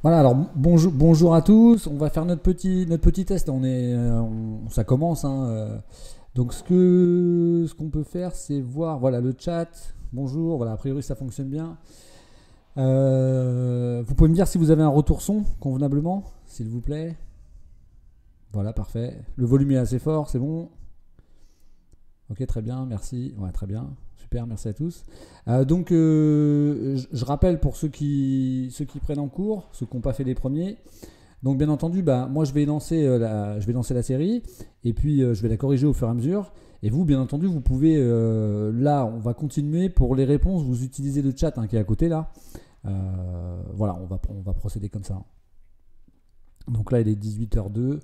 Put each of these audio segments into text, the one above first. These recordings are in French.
Voilà, alors bonjour à tous. On va faire notre petit test. Ça commence, hein. Donc ce qu'on peut faire, c'est voir, voilà, le chat. Bonjour, voilà, a priori ça fonctionne bien. Vous pouvez me dire si vous avez un retour son convenablement, s'il vous plaît. Voilà, parfait. Le volume est assez fort, c'est bon. Ok, très bien, merci. Ouais, très bien. Super, merci à tous. Je rappelle pour ceux qui prennent en cours, ceux qui n'ont pas fait les premiers. Donc, bien entendu, moi, je vais lancer la série et puis je vais la corriger au fur et à mesure. Et vous, bien entendu, vous pouvez, là, on va continuer pour les réponses. Vous utilisez le chat qui est à côté là. Voilà, on va procéder comme ça. Donc là, il est 18h02.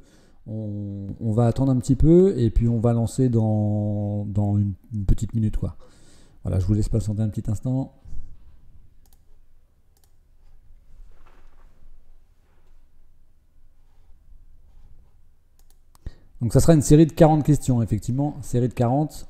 On va attendre un petit peu et puis on va lancer dans une petite minute, quoi. Voilà, je vous laisse patienter un petit instant. Donc ça sera une série de 40 questions, effectivement, série de 40.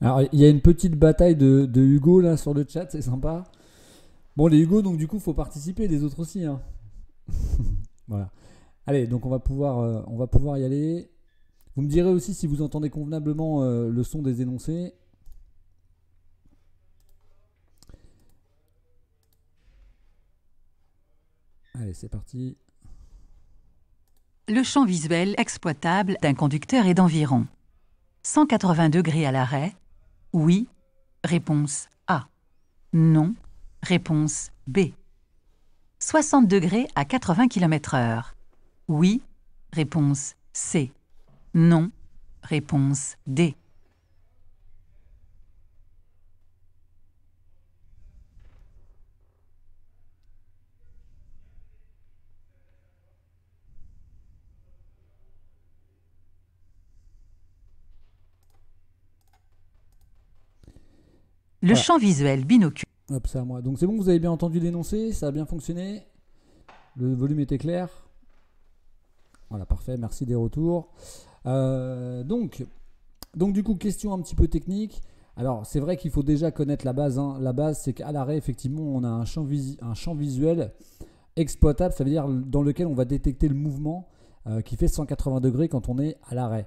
Alors, il y a une petite bataille de Hugo là sur le chat, c'est sympa. Bon, les Hugo, donc du coup, il faut participer, les autres aussi, hein. Voilà. Allez, donc on va pouvoir y aller. Vous me direz aussi si vous entendez convenablement le son des énoncés. Allez, c'est parti. Le champ visuel exploitable d'un conducteur est d'environ 180 degrés à l'arrêt. Oui. Réponse A. Non. Réponse B. 60 degrés à 80 km/h. Oui. Réponse C. Non. Réponse D. Le Voilà. champ visuel binoculaire. Hop, c'est à moi. Donc c'est bon, vous avez bien entendu l'énoncé, ça a bien fonctionné. Le volume était clair. Voilà, parfait, merci des retours. Donc du coup, question un petit peu technique. Alors, c'est vrai qu'il faut déjà connaître la base, hein. La base, c'est qu'à l'arrêt, effectivement, on a un champ visuel exploitable, ça veut dire dans lequel on va détecter le mouvement qui fait 180 degrés quand on est à l'arrêt.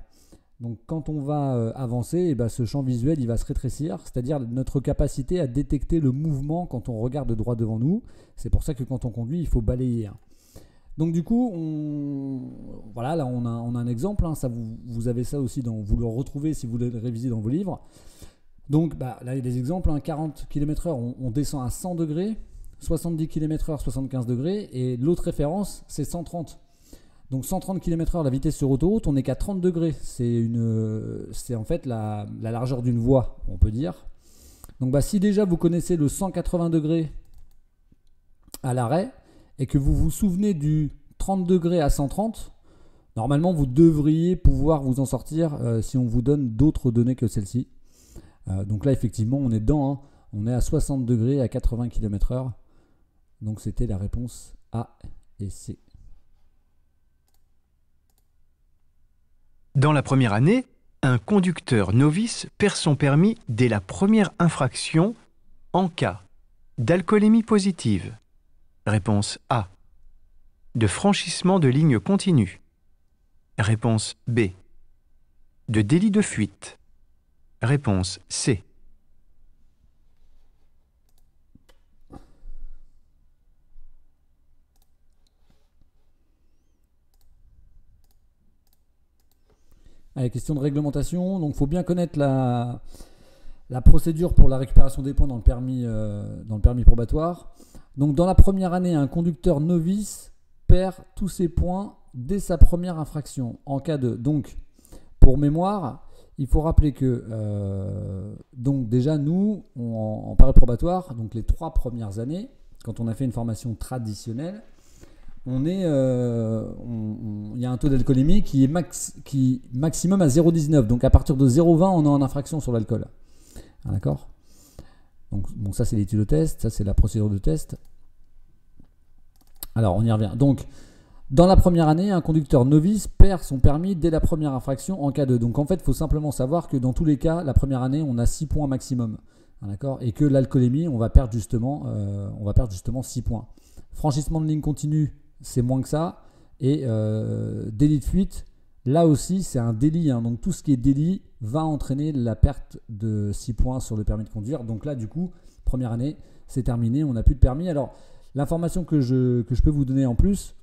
Donc, quand on va avancer, ce champ visuel, il va se rétrécir, c'est-à-dire notre capacité à détecter le mouvement quand on regarde droit devant nous. C'est pour ça que quand on conduit, il faut balayer. Donc du coup, voilà, là on a un exemple, hein. Ça, vous avez ça aussi, vous le retrouvez si vous le révisez dans vos livres. Donc là il y a des exemples, hein. 40 km/h, on descend à 100 degrés, 70 km/h, 75 degrés, et l'autre référence c'est 130. Donc 130 km/h la vitesse sur autoroute, on n'est qu'à 30 degrés. C'est en fait la largeur d'une voie, on peut dire. Donc si déjà vous connaissez le 180 degrés à l'arrêt, et que vous vous souvenez du 30 degrés à 130, normalement vous devriez pouvoir vous en sortir si on vous donne d'autres données que celle-ci. Donc là effectivement on est dedans, hein. On est à 60 degrés à 80 km/h. Donc c'était la réponse A et C. Dans la première année, un conducteur novice perd son permis dès la première infraction en cas d'alcoolémie positive. Réponse A. De franchissement de ligne continue. Réponse B. De délit de fuite. Réponse C. Allez, question de réglementation. Donc il faut bien connaître la procédure pour la récupération des points dans le permis probatoire. Donc dans la première année, un conducteur novice perd tous ses points dès sa première infraction. En cas de... Donc, pour mémoire, il faut rappeler que donc déjà nous, en période probatoire, donc les 3 premières années, quand on a fait une formation traditionnelle, il y a un taux d'alcoolémie qui est maximum à 0,19. Donc à partir de 0,20, on est en infraction sur l'alcool. Ah, d'accord. Donc bon, ça c'est l'éthylotest, ça c'est la procédure de test. Alors on y revient. Donc dans la première année, un conducteur novice perd son permis dès la première infraction en cas de. Donc en fait, il faut simplement savoir que dans tous les cas, la première année, on a 6 points maximum. D'accord. Et que l'alcoolémie, on va perdre justement 6 points. Franchissement de ligne continue, c'est moins que ça. Et délit de fuite, là aussi, c'est un délit. Hein. Donc tout ce qui est délit va entraîner la perte de 6 points sur le permis de conduire. Donc là, du coup, première année, c'est terminé, on n'a plus de permis. Alors, l'information que je peux vous donner en plus,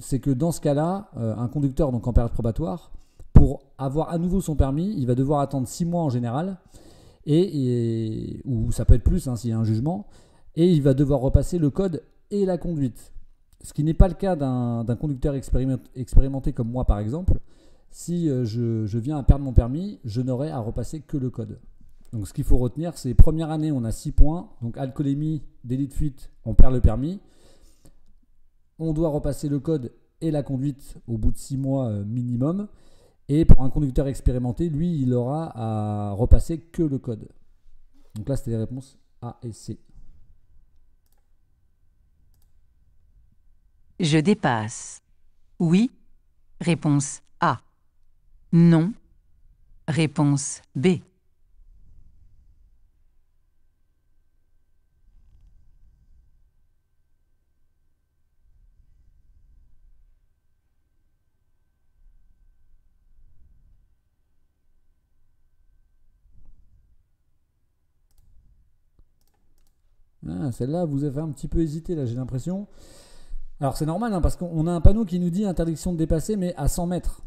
c'est que dans ce cas-là, un conducteur donc en période probatoire, pour avoir à nouveau son permis, il va devoir attendre 6 mois en général, ou ça peut être plus hein, s'il y a un jugement, et il va devoir repasser le code et la conduite. Ce qui n'est pas le cas d'un conducteur expérimenté comme moi par exemple. Si je viens à perdre mon permis, je n'aurai à repasser que le code. Donc ce qu'il faut retenir, c'est première année, on a 6 points, donc alcoolémie, délit de fuite, on perd le permis. On doit repasser le code et la conduite au bout de 6 mois minimum. Et pour un conducteur expérimenté, lui, il aura à repasser que le code. Donc là, c'était les réponses A et C. Je dépasse. Oui. Réponse A. Non. Réponse B. Ah, celle-là, vous avez un petit peu hésité, là, j'ai l'impression. Alors c'est normal, hein, parce qu'on a un panneau qui nous dit interdiction de dépasser, mais à 100 mètres.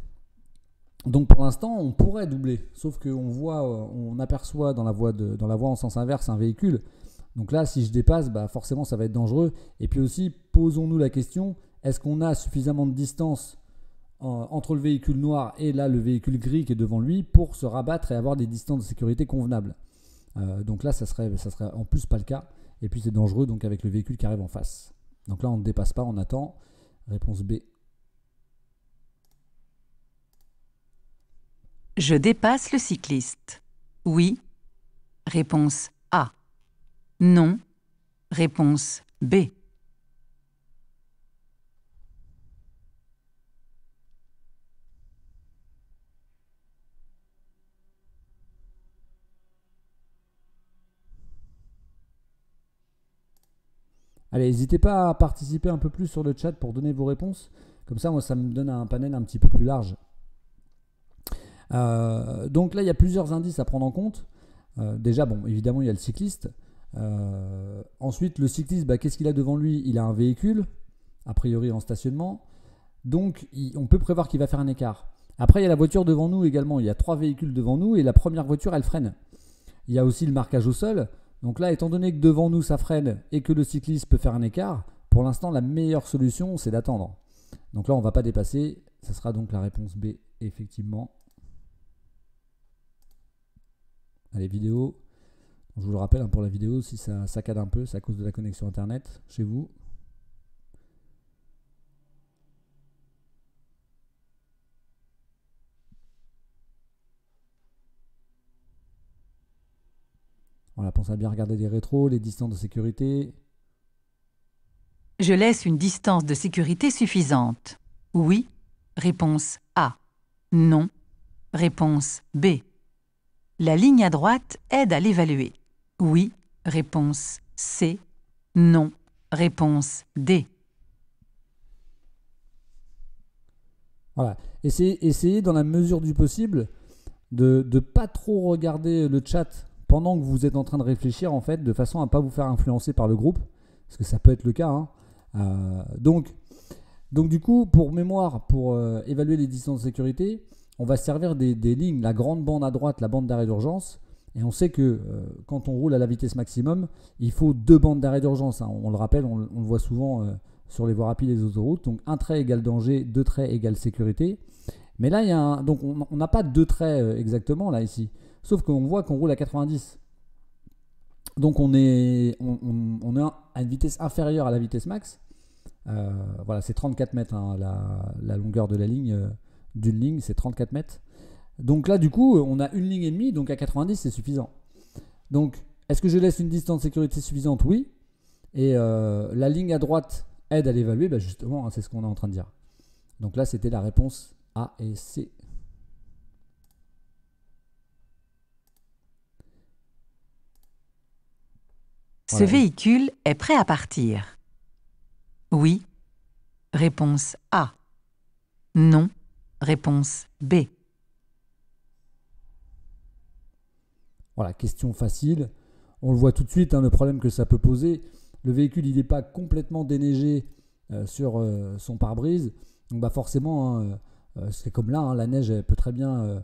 Donc pour l'instant, on pourrait doubler, sauf on aperçoit dans la voie en sens inverse un véhicule. Donc là, si je dépasse, bah forcément, ça va être dangereux. Et puis aussi, posons-nous la question, est-ce qu'on a suffisamment de distance entre le véhicule noir et là le véhicule gris qui est devant lui pour se rabattre et avoir des distances de sécurité convenables. Donc là, ça serait en plus pas le cas. Et puis c'est dangereux donc avec le véhicule qui arrive en face. Donc là, on ne dépasse pas, on attend. Réponse B. Je dépasse le cycliste. Oui. Réponse A. Non. Réponse B. Allez, n'hésitez pas à participer un peu plus sur le chat pour donner vos réponses. Comme ça, moi, ça me donne un panel un petit peu plus large. Donc là, il y a plusieurs indices à prendre en compte. Déjà, bon, évidemment, il y a le cycliste. Ensuite, le cycliste, bah, qu'est-ce qu'il a devant lui? Il a un véhicule, a priori en stationnement. Donc, on peut prévoir qu'il va faire un écart. Après, il y a la voiture devant nous également. Il y a 3 véhicules devant nous et la première voiture, elle freine. Il y a aussi le marquage au sol. Donc là, étant donné que devant nous, ça freine et que le cycliste peut faire un écart, pour l'instant, la meilleure solution, c'est d'attendre. Donc là, on ne va pas dépasser. Ce sera donc la réponse B, effectivement. Allez, vidéo. Je vous le rappelle, hein, pour la vidéo, si ça saccade un peu, c'est à cause de la connexion Internet chez vous. Voilà, pensez à bien regarder les rétros, les distances de sécurité. Je laisse une distance de sécurité suffisante. Oui. Réponse A. Non. Réponse B. La ligne à droite aide à l'évaluer. Oui. Réponse C. Non. Réponse D. Voilà. Essayez dans la mesure du possible de ne pas trop regarder le chat pendant que vous êtes en train de réfléchir, en fait, de façon à ne pas vous faire influencer par le groupe, parce que ça peut être le cas. Hein. Donc du coup, pour mémoire, pour évaluer les distances de sécurité, on va se servir des lignes, la grande bande à droite, la bande d'arrêt d'urgence, et on sait que quand on roule à la vitesse maximum, il faut 2 bandes d'arrêt d'urgence. Hein. On le rappelle, on le voit souvent sur les voies rapides et les autoroutes. Donc un trait égale danger, 2 traits égale sécurité. Mais là, il y a donc on n'a pas 2 traits exactement là ici. Sauf qu'on voit qu'on roule à 90. Donc on est à une vitesse inférieure à la vitesse max. Voilà, c'est 34 mètres hein, la longueur de la ligne d'une ligne, c'est 34 mètres. Donc là, du coup, on a une ligne et demie, donc à 90, c'est suffisant. Donc, est-ce que je laisse une distance de sécurité suffisante? Oui. Et la ligne à droite aide à l'évaluer, bah justement, hein, c'est ce qu'on est en train de dire. Donc là, c'était la réponse A et C. Ce Voilà. véhicule est prêt à partir. Oui. Réponse A. Non. Réponse B. Voilà, question facile. On le voit tout de suite, hein, le problème que ça peut poser. Le véhicule, il n'est pas complètement déneigé sur son pare-brise. Donc bah forcément, hein, c'est comme là, hein, la neige elle peut très bien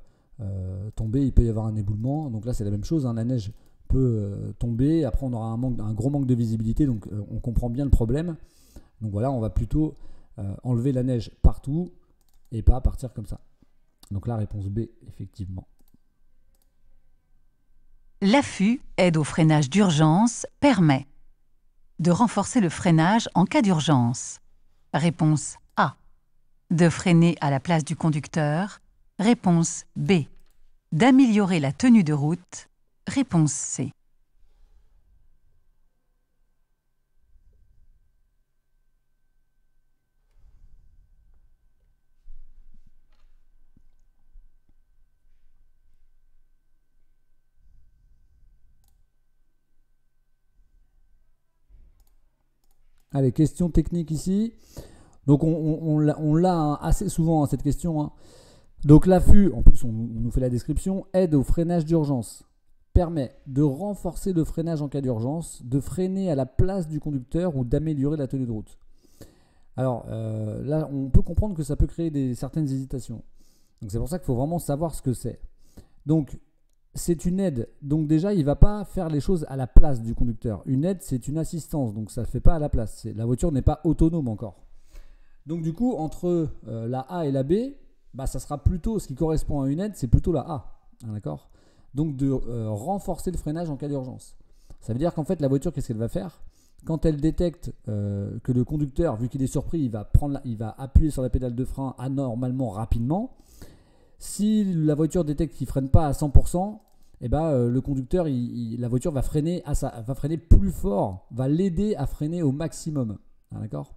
tomber, il peut y avoir un éboulement. Donc là, c'est la même chose, hein, la neige peut tomber. Après, on aura un gros manque de visibilité, donc on comprend bien le problème. Donc voilà, on va plutôt enlever la neige partout et pas partir comme ça. Donc la réponse B, effectivement. L'affût aide au freinage d'urgence, permet de renforcer le freinage en cas d'urgence. Réponse A. De freiner à la place du conducteur. Réponse B. D'améliorer la tenue de route. Réponse C. Allez, question technique ici. Donc on l'a hein, assez souvent hein, cette question. Hein. Donc l'affût, en plus on nous fait la description, aide au freinage d'urgence. Permet de renforcer le freinage en cas d'urgence, de freiner à la place du conducteur ou d'améliorer la tenue de route. Alors là, on peut comprendre que ça peut créer certaines hésitations. Donc c'est pour ça qu'il faut vraiment savoir ce que c'est. Donc c'est une aide. Donc déjà, il ne va pas faire les choses à la place du conducteur. Une aide, c'est une assistance. Donc ça ne fait pas à la place. La voiture n'est pas autonome encore. Donc du coup, entre la A et la B, bah, ça sera plutôt, ce qui correspond à une aide, c'est plutôt la A. Hein, d'accord ? Donc de renforcer le freinage en cas d'urgence. Ça veut dire qu'en fait, la voiture, qu'est-ce qu'elle va faire ? Quand elle détecte que le conducteur, vu qu'il est surpris, il va appuyer sur la pédale de frein anormalement rapidement. Si la voiture détecte qu'il ne freine pas à 100%, eh ben, le conducteur, la voiture va freiner, va freiner plus fort, va l'aider à freiner au maximum. Ah, d'accord ?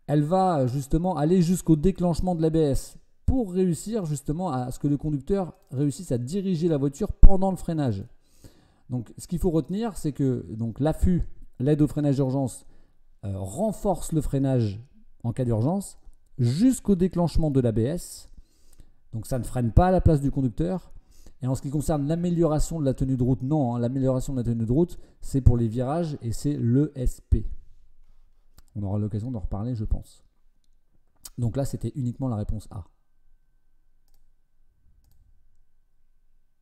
Elle va justement aller jusqu'au déclenchement de l'ABS pour réussir justement à ce que le conducteur réussisse à diriger la voiture pendant le freinage. Donc ce qu'il faut retenir, c'est que l'affût, l'aide au freinage d'urgence, renforce le freinage en cas d'urgence jusqu'au déclenchement de l'ABS. Donc ça ne freine pas à la place du conducteur. Et en ce qui concerne l'amélioration de la tenue de route, non, hein, l'amélioration de la tenue de route, c'est pour les virages et c'est l'ESP. On aura l'occasion d'en reparler, je pense. Donc là, c'était uniquement la réponse A.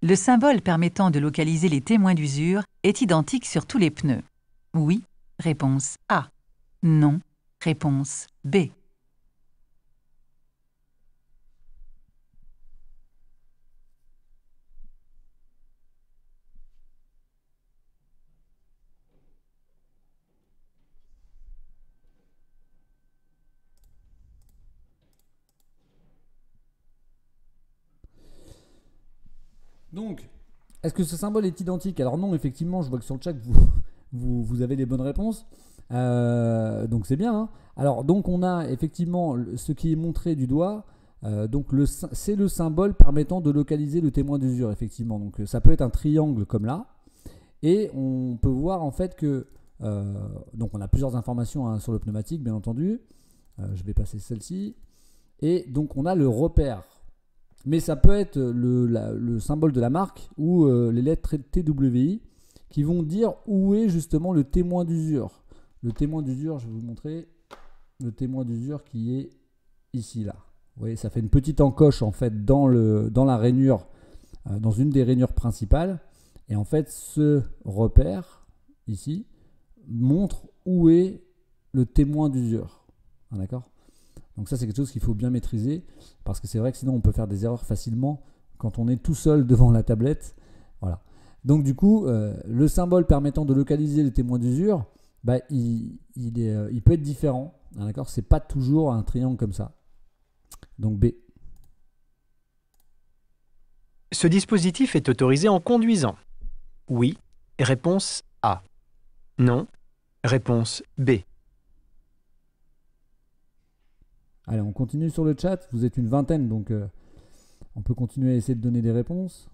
Le symbole permettant de localiser les témoins d'usure est identique sur tous les pneus. Oui, réponse A. Non, réponse B. Donc, est-ce que ce symbole est identique? Alors non, effectivement, je vois que sur le chat, vous avez les bonnes réponses. Donc c'est bien. Hein. Alors donc on a effectivement ce qui est montré du doigt. Donc c'est le symbole permettant de localiser le témoin d'usure, effectivement. Donc ça peut être un triangle comme là. Et on peut voir en fait que... donc on a plusieurs informations hein, sur le pneumatique, bien entendu. Je vais passer celle-ci. Et donc on a le repère. Mais ça peut être le symbole de la marque ou les lettres TWI qui vont dire où est justement le témoin d'usure. Le témoin d'usure, je vais vous montrer. Le témoin d'usure qui est ici, là. Vous voyez, ça fait une petite encoche en fait dans la rainure, dans une des rainures principales. Et en fait, ce repère ici montre où est le témoin d'usure. Ah, d'accord ? Donc ça, c'est quelque chose qu'il faut bien maîtriser parce que c'est vrai que sinon, on peut faire des erreurs facilement quand on est tout seul devant la tablette. Voilà. Donc du coup, le symbole permettant de localiser le témoin d'usure, bah, il peut être différent. Hein, d'accord, c'est pas toujours un triangle comme ça. Donc B. Ce dispositif est autorisé en conduisant. Oui. Réponse A. Non. Réponse B. Allez, on continue sur le chat. Vous êtes une vingtaine, donc on peut continuer à essayer de donner des réponses.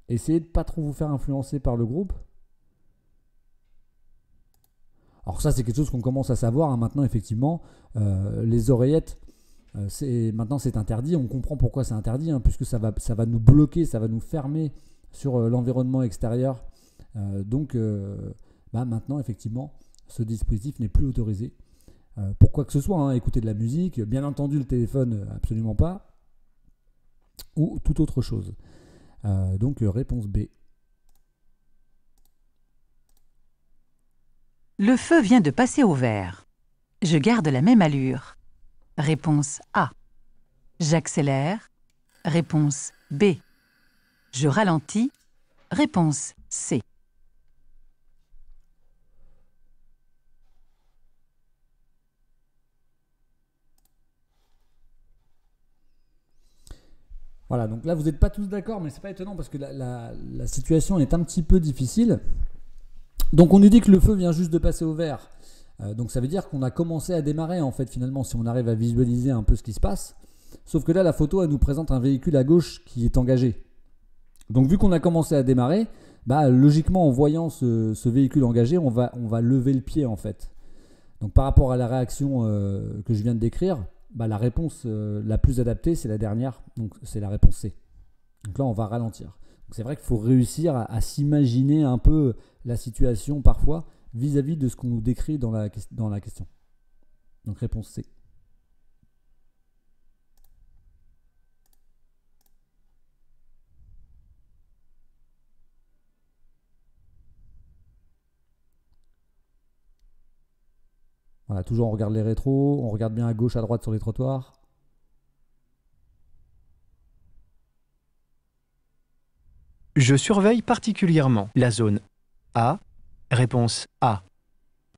Essayez de ne pas trop vous faire influencer par le groupe. Alors ça, c'est quelque chose qu'on commence à savoir hein, maintenant, effectivement. Les oreillettes, maintenant c'est interdit. On comprend pourquoi c'est interdit, hein, puisque ça va nous bloquer, ça va nous fermer sur l'environnement extérieur. Donc maintenant, effectivement, ce dispositif n'est plus autorisé. Pour quoi que ce soit, hein, écouter de la musique, bien entendu le téléphone, absolument pas, ou toute autre chose. Donc réponse B. Le feu vient de passer au vert. Je garde la même allure. Réponse A. J'accélère. Réponse B. Je ralentis. Réponse C. Voilà, donc là vous n'êtes pas tous d'accord, mais c'est pas étonnant parce que la situation est un petit peu difficile. Donc on nous dit que le feu vient juste de passer au vert. Donc ça veut dire qu'on a commencé à démarrer en fait finalement si on arrive à visualiser un peu ce qui se passe. Sauf que là la photo elle nous présente un véhicule à gauche qui est engagé. Donc vu qu'on a commencé à démarrer, bah, logiquement en voyant ce véhicule engagé, on va lever le pied en fait. Donc par rapport à la réaction que je viens de décrire, bah, la réponse la plus adaptée c'est la dernière, donc c'est la réponse C. Donc là on va ralentir. C'est vrai qu'il faut réussir à s'imaginer un peu la situation parfois vis-à-vis de ce qu'on nous décrit dans la question. Donc réponse C. Voilà, toujours on regarde les rétros, on regarde bien à gauche, à droite sur les trottoirs. Je surveille particulièrement la zone A. Réponse A.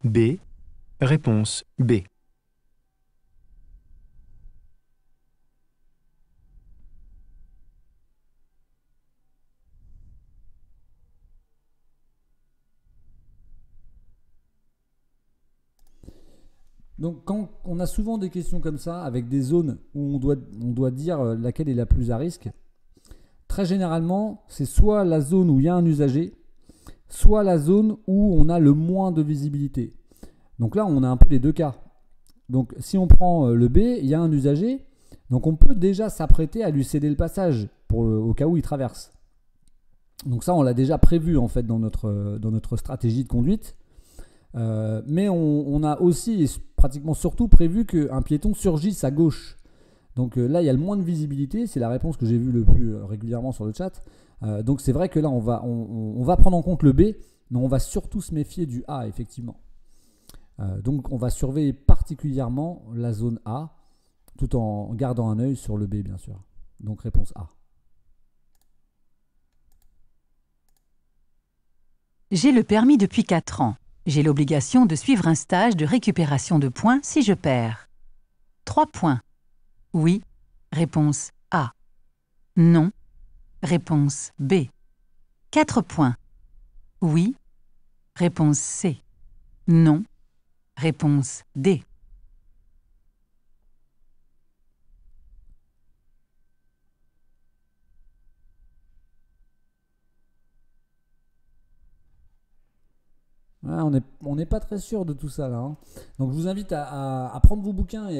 B. Réponse B. Donc quand on a souvent des questions comme ça, avec des zones où on doit dire laquelle est la plus à risque, très généralement, c'est soit la zone où il y a un usager, soit la zone où on a le moins de visibilité. Donc là, on a un peu les deux cas. Donc si on prend le B, il y a un usager, donc on peut déjà s'apprêter à lui céder le passage au cas où il traverse. Donc ça, on l'a déjà prévu en fait dans notre stratégie de conduite. Mais on a aussi, et pratiquement surtout, prévu qu'un piéton surgisse à gauche. Donc là, il y a le moins de visibilité, c'est la réponse que j'ai vue le plus régulièrement sur le chat. Donc c'est vrai que là, on va prendre en compte le B, mais on va surtout se méfier du A, effectivement. Donc on va surveiller particulièrement la zone A, tout en gardant un œil sur le B, bien sûr. Donc réponse A. J'ai le permis depuis 4 ans. J'ai l'obligation de suivre un stage de récupération de points si je perds. 3 points. Oui. Réponse A. Non. Réponse B. 4 points. Oui. Réponse C. Non. Réponse D. Ouais, on n'est pas très sûr de tout ça là. Hein. Donc je vous invite à prendre vos bouquins et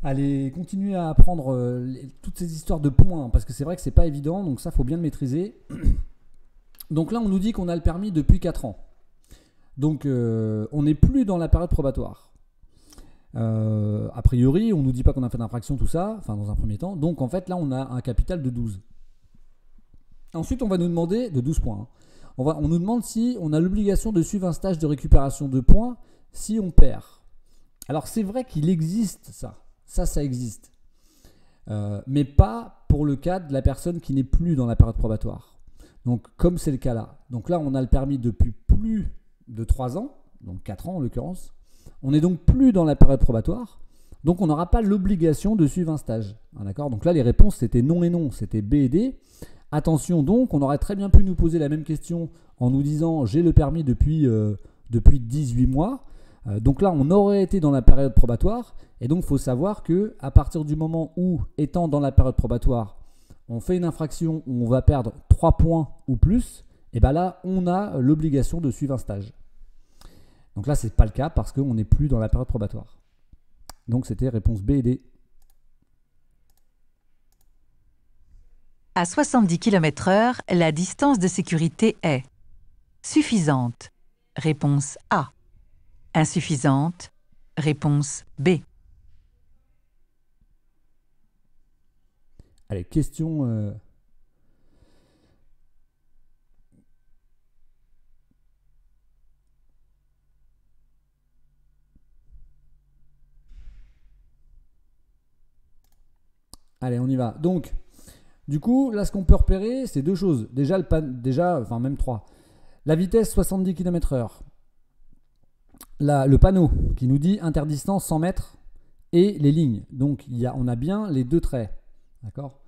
aller continuer à apprendre toutes ces histoires de points, parce que c'est vrai que c'est pas évident, donc ça faut bien le maîtriser. Donc là on nous dit qu'on a le permis depuis 4 ans. Donc on n'est plus dans la période probatoire. A priori, on ne nous dit pas qu'on a fait d'infraction, tout ça, enfin dans un premier temps. Donc en fait là on a un capital de 12. Ensuite on va nous demander, de 12 points, hein. On nous demande si on a l'obligation de suivre un stage de récupération de points si on perd. Alors c'est vrai qu'il existe ça existe. Mais pas pour le cas de la personne qui n'est plus dans la période probatoire. Donc comme c'est le cas là. Donc là, on a le permis depuis plus de 3 ans, donc 4 ans en l'occurrence. On n'est donc plus dans la période probatoire. Donc on n'aura pas l'obligation de suivre un stage. D'accord ? Donc là, les réponses, c'était non et non, c'était B et D. Attention donc, on aurait très bien pu nous poser la même question en nous disant j'ai le permis depuis 18 mois. Donc là, on aurait été dans la période probatoire. Et donc, il faut savoir qu'à partir du moment où, étant dans la période probatoire, on fait une infraction où on va perdre 3 points ou plus, et bien là, on a l'obligation de suivre un stage. Donc là, ce n'est pas le cas parce qu'on n'est plus dans la période probatoire. Donc, c'était réponse B et D. À 70 km/h, la distance de sécurité est suffisante. Réponse A. Insuffisante. Réponse B. Allez, question... Allez, on y va. Donc, du coup, là, ce qu'on peut repérer, c'est 2 choses. Déjà, enfin même 3. La vitesse 70 km/h. Le panneau qui nous dit interdistance 100 mètres et les lignes. Donc, on a bien les 2 traits. D'accord ?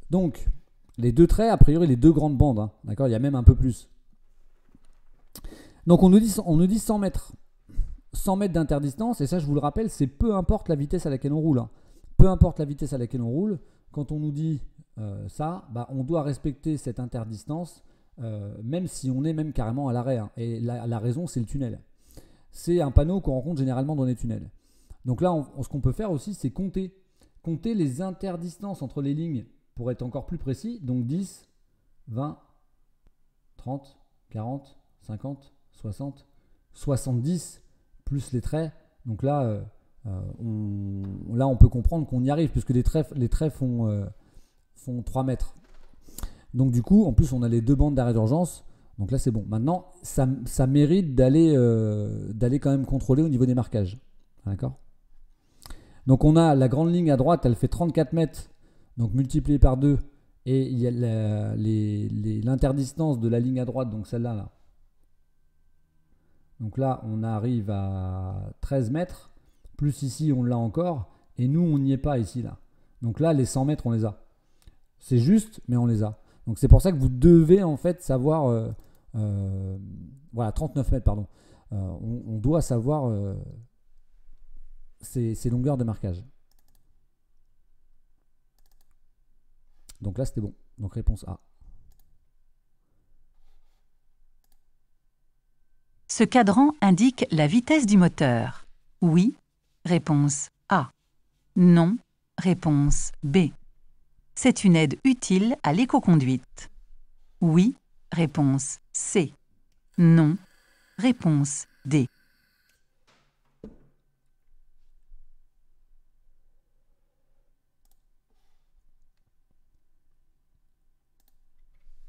Donc, les 2 traits, a priori, les 2 grandes bandes. Hein, d'accord ? Il y a même un peu plus. Donc, on nous dit 100 mètres. 100 mètres d'interdistance. Et ça, je vous le rappelle, c'est peu importe la vitesse à laquelle on roule. Hein. Peu importe la vitesse à laquelle on roule. Quand on nous dit ça, on doit respecter cette interdistance, même si on est même carrément à l'arrêt. Hein. Et la raison, c'est le tunnel. C'est un panneau qu'on rencontre généralement dans les tunnels. Donc là, ce qu'on peut faire aussi, c'est compter les interdistances entre les lignes pour être encore plus précis. Donc 10, 20, 30, 40, 50, 60, 70, plus les traits. Donc là, on peut comprendre qu'on y arrive, puisque les traits font 3 mètres. Donc du coup, en plus, on a les 2 bandes d'arrêt d'urgence. Donc là, c'est bon. Maintenant, ça mérite d'aller quand même contrôler au niveau des marquages. D'accord ? Donc on a la grande ligne à droite, elle fait 34 mètres, donc multiplié par 2. Et il y a l'interdistance de la ligne à droite, donc celle-là. Là. Donc là, on arrive à 13 mètres. Plus ici, on l'a encore. Et nous, on n'y est pas ici. Là. Donc là, les 100 mètres, on les a. C'est juste, mais on les a. Donc c'est pour ça que vous devez en fait savoir... voilà, 39 mètres, pardon. On doit savoir ces longueurs de marquage. Donc là, c'était bon. Donc réponse A. Ce cadran indique la vitesse du moteur. Oui. Réponse A. Non. Réponse B. C'est une aide utile à l'écoconduite. Oui. Réponse C. Non. Réponse D.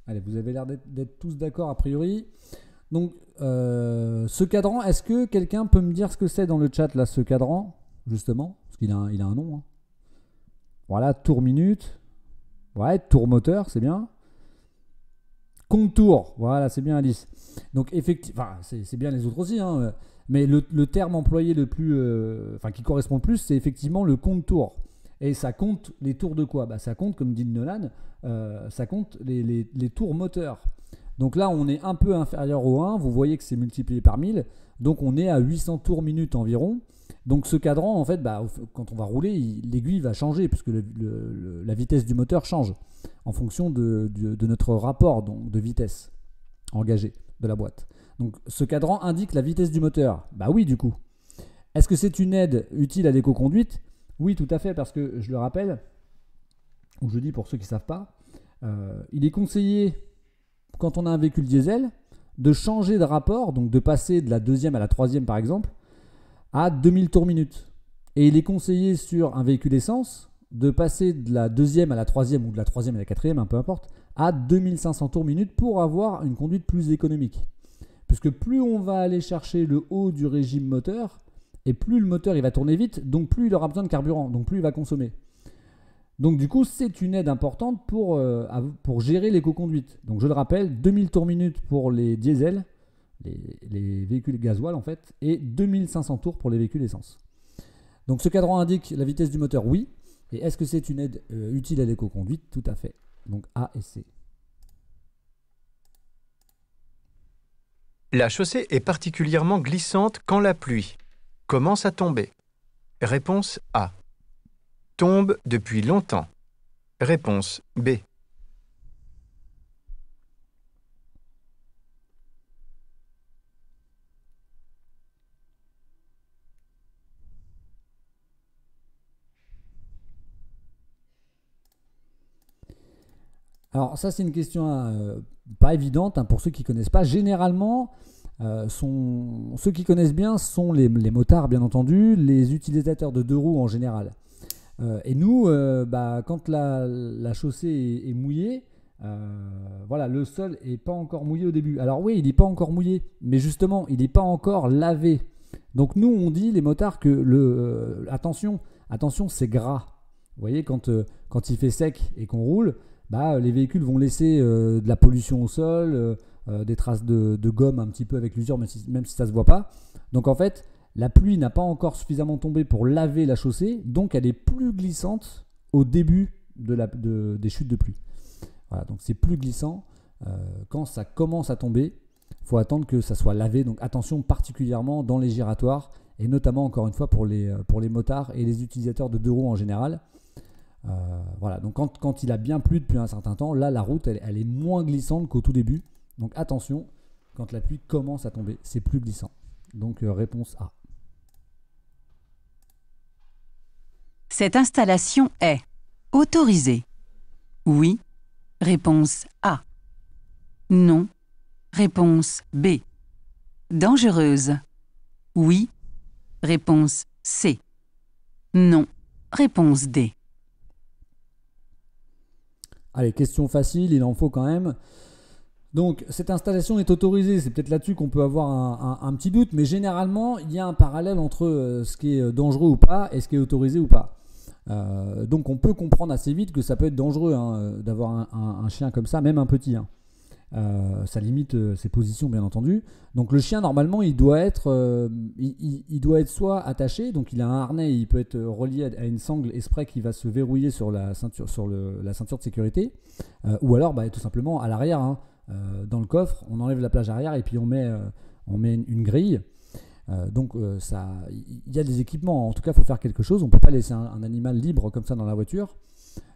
Allez, vous avez l'air d'être tous d'accord a priori. Donc, ce cadran, est-ce que quelqu'un peut me dire ce que c'est dans le chat, là, ce cadran, justement ? Parce qu'il a un nom. Hein. Voilà, tour minute. Ouais, tour moteur, c'est bien. Contour, voilà, c'est bien Alice. Donc, effectivement, c'est bien les autres aussi, hein, mais le terme employé le plus, qui correspond le plus, c'est effectivement le contour. Et ça compte les tours de quoi ? Ça compte, comme dit Nolan, ça compte les tours moteurs. Donc là, on est un peu inférieur au 1. Vous voyez que c'est multiplié par 1000. Donc on est à 800 tours minute environ. Donc ce cadran, en fait, quand on va rouler, l'aiguille va changer puisque la vitesse du moteur change en fonction de notre rapport donc, de vitesse engagée de la boîte. Donc ce cadran indique la vitesse du moteur. Oui, du coup. Est-ce que c'est une aide utile à l'écoconduite ? Oui, tout à fait, parce que je le rappelle, ou je dis pour ceux qui ne savent pas, il est conseillé, quand on a un véhicule diesel, de changer de rapport, donc de passer de la 2e à la 3e par exemple, à 2000 tours minute. Et il est conseillé sur un véhicule essence de passer de la 2e à la 3e ou de la 3e à la 4e, peu importe, à 2500 tours minute pour avoir une conduite plus économique. Puisque plus on va aller chercher le haut du régime moteur, et plus le moteur il va tourner vite, donc plus il aura besoin de carburant, donc plus il va consommer. Donc du coup, c'est une aide importante pour gérer l'éco-conduite. Donc je le rappelle, 2000 tours minute pour les diesels, les véhicules gasoil en fait, et 2500 tours pour les véhicules essence. Donc ce cadran indique la vitesse du moteur, oui. Et est-ce que c'est une aide utile à l'éco-conduite? Tout à fait. Donc A et C. La chaussée est particulièrement glissante quand la pluie commence à tomber. Réponse A. Tombe depuis longtemps. Réponse B. Alors ça c'est une question pas évidente pour ceux qui ne connaissent pas. Généralement, ceux qui connaissent bien sont les motards bien entendu, les utilisateurs de deux roues en général. Et nous, quand la chaussée est mouillée, voilà, le sol n'est pas encore mouillé au début. Alors oui, il n'est pas encore mouillé, mais justement, il n'est pas encore lavé. Donc nous, on dit, les motards, que attention, c'est gras. Vous voyez, quand il fait sec et qu'on roule, les véhicules vont laisser de la pollution au sol, des traces de gomme un petit peu avec l'usure, même si ça ne se voit pas. Donc en fait, la pluie n'a pas encore suffisamment tombé pour laver la chaussée, donc elle est plus glissante au début des chutes de pluie. Voilà, donc c'est plus glissant. Quand ça commence à tomber, il faut attendre que ça soit lavé. Donc attention particulièrement dans les giratoires, et notamment encore une fois pour les motards et les utilisateurs de deux roues en général. Voilà, donc quand il a bien plu depuis un certain temps, là la route elle est moins glissante qu'au tout début. Donc attention, quand la pluie commence à tomber, c'est plus glissant. Donc réponse A. Cette installation est autorisée. Oui. Réponse A. Non. Réponse B. Dangereuse. Oui. Réponse C. Non. Réponse D. Allez, question facile, il en faut quand même. Donc, cette installation est autorisée. C'est peut-être là-dessus qu'on peut avoir un petit doute, mais généralement, il y a un parallèle entre ce qui est dangereux ou pas et ce qui est autorisé ou pas. Donc, on peut comprendre assez vite que ça peut être dangereux d'avoir un chien comme ça, même un petit. Ça limite ses positions, bien entendu. Donc, le chien, normalement, il doit être soit attaché, donc il a un harnais, il peut être relié à une sangle exprès qui va se verrouiller sur la ceinture, la ceinture de sécurité, ou alors tout simplement à l'arrière. Dans le coffre, on enlève la plage arrière et puis on met une grille. Donc il y a des équipements. En tout cas, il faut faire quelque chose. On ne peut pas laisser un animal libre comme ça dans la voiture.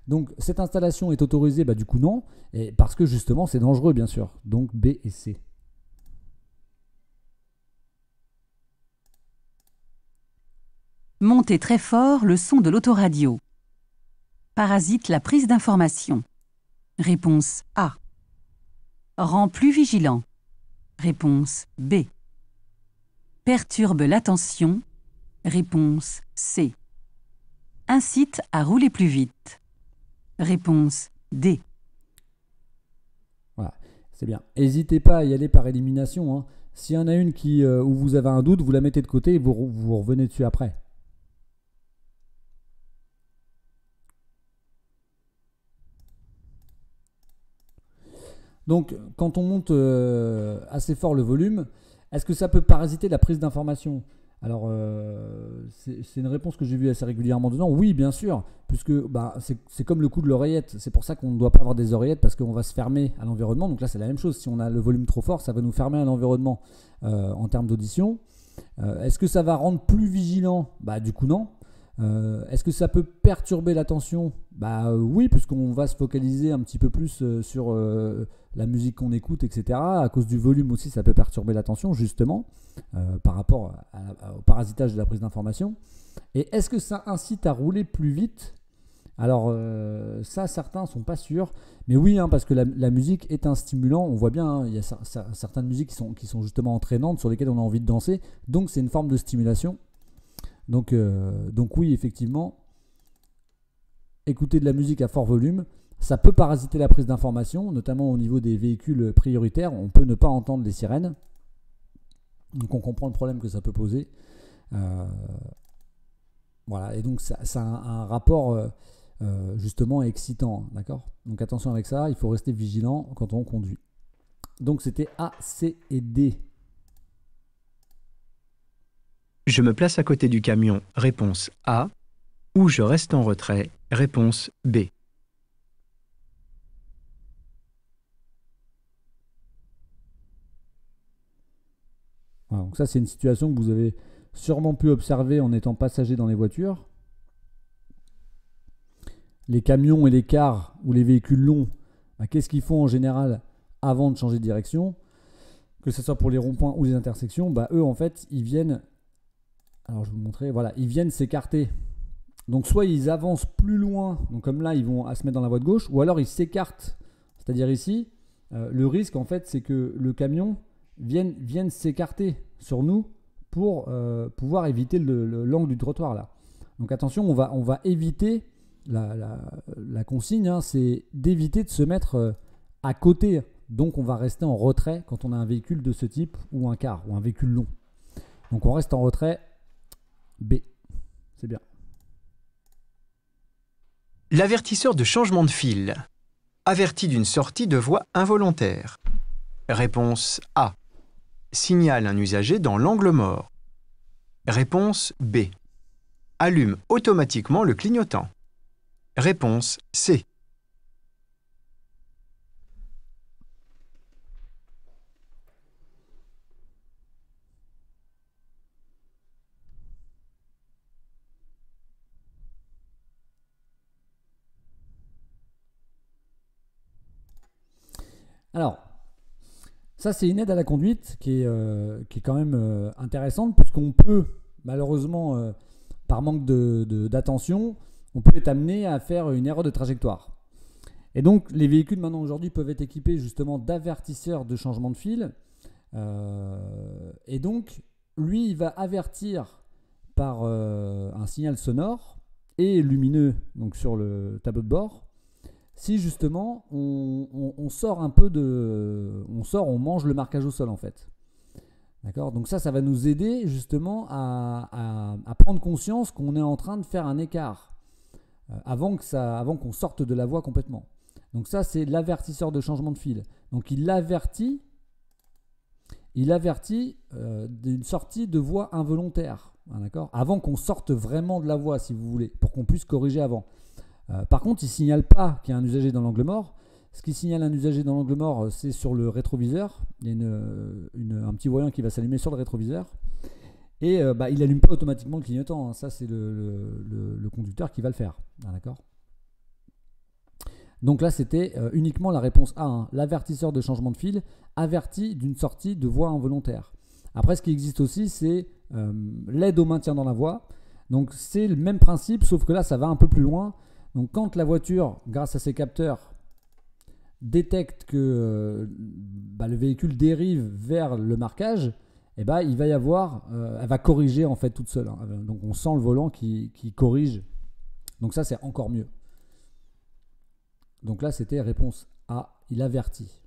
Donc cette installation est autorisée, du coup non, et parce que justement c'est dangereux bien sûr. Donc B et C. Montez très fort le son de l'autoradio. Parasite la prise d'information. Réponse A. Rend plus vigilant. Réponse B. Perturbe l'attention. Réponse C. Incite à rouler plus vite. Réponse D. Voilà, c'est bien. N'hésitez pas à y aller par élimination. S'il y en a une où vous avez un doute, vous la mettez de côté et vous revenez dessus après. Donc, quand on monte assez fort le volume, est-ce que ça peut parasiter la prise d'information? Alors, c'est une réponse que j'ai vue assez régulièrement dedans. Oui, bien sûr, puisque c'est comme le coup de l'oreillette. C'est pour ça qu'on ne doit pas avoir des oreillettes, parce qu'on va se fermer à l'environnement. Donc là, c'est la même chose. Si on a le volume trop fort, ça va nous fermer à l'environnement en termes d'audition. Est-ce que ça va rendre plus vigilant? Du coup, non. Est-ce que ça peut perturber l'attention? Oui, puisqu'on va se focaliser un petit peu plus sur la musique qu'on écoute, etc. À cause du volume aussi, ça peut perturber l'attention, justement, par rapport au parasitage de la prise d'information. Et est-ce que ça incite à rouler plus vite? Alors, ça, certains ne sont pas sûrs. Mais oui, parce que la musique est un stimulant. On voit bien, il y a certaines musiques qui sont justement entraînantes, sur lesquelles on a envie de danser. Donc, c'est une forme de stimulation. Donc oui, effectivement, écouter de la musique à fort volume, ça peut parasiter la prise d'information, notamment au niveau des véhicules prioritaires. On peut ne pas entendre les sirènes. Donc on comprend le problème que ça peut poser. Voilà, et donc ça a un rapport justement excitant, d'accord? Donc attention avec ça, il faut rester vigilant quand on conduit. Donc c'était A, C et D. Je me place à côté du camion. Réponse A. Ou je reste en retrait. Réponse B. Voilà, donc ça c'est une situation que vous avez sûrement pu observer en étant passager dans les voitures. Les camions et les cars ou les véhicules longs, bah, qu'est-ce qu'ils font en général avant de changer de direction? Que ce soit pour les ronds-points ou les intersections, bah, eux en fait ils viennent, alors je vais vous montrer, voilà, ils viennent s'écarter. Donc soit ils avancent plus loin, donc comme là ils vont se mettre dans la voie de gauche, ou alors ils s'écartent. C'est-à-dire ici, le risque en fait c'est que le camion vienne s'écarter sur nous pour pouvoir éviter l'angle du trottoir là. Donc attention, on va éviter, la consigne, hein, c'est d'éviter de se mettre à côté. Donc on va rester en retrait quand on a un véhicule de ce type ou un car ou un véhicule long. Donc on reste en retrait. B, c'est bien. L'avertisseur de changement de fil. Averti d'une sortie de voie involontaire. Réponse A. Signale un usager dans l'angle mort. Réponse B. Allume automatiquement le clignotant. Réponse C. Alors, ça c'est une aide à la conduite qui est quand même intéressante, puisqu'on peut, malheureusement, par manque d'attention, on peut être amené à faire une erreur de trajectoire. Et donc, les véhicules maintenant aujourd'hui peuvent être équipés justement d'avertisseurs de changement de fil. Et donc, lui, il va avertir par un signal sonore et lumineux donc sur le tableau de bord. Si justement on sort un peu on mange le marquage au sol en fait. D'accord? Donc ça va nous aider justement à prendre conscience qu'on est en train de faire un écart avant qu'on sorte de la voie complètement. Donc ça c'est l'avertisseur de changement de fil. Donc il avertit d'une sortie de voie involontaire. D'accord? Avant qu'on sorte vraiment de la voie si vous voulez, pour qu'on puisse corriger avant. Par contre, il ne signale pas qu'il y a un usager dans l'angle mort. Ce qui signale un usager dans l'angle mort, c'est sur le rétroviseur. Il y a un petit voyant qui va s'allumer sur le rétroviseur. Et il n'allume pas automatiquement le clignotant. Hein. Ça, c'est le conducteur qui va le faire. Ah, d'accord ? Donc là, c'était uniquement la réponse A. Hein. L'avertisseur de changement de fil avertit d'une sortie de voie involontaire. Après, ce qui existe aussi, c'est l'aide au maintien dans la voie. Donc, c'est le même principe, sauf que là, ça va un peu plus loin. Donc quand la voiture, grâce à ses capteurs, détecte que le véhicule dérive vers le marquage, il va y avoir, elle va corriger en fait toute seule. Hein. Donc on sent le volant qui corrige. Donc ça c'est encore mieux. Donc là c'était réponse A, il avertit,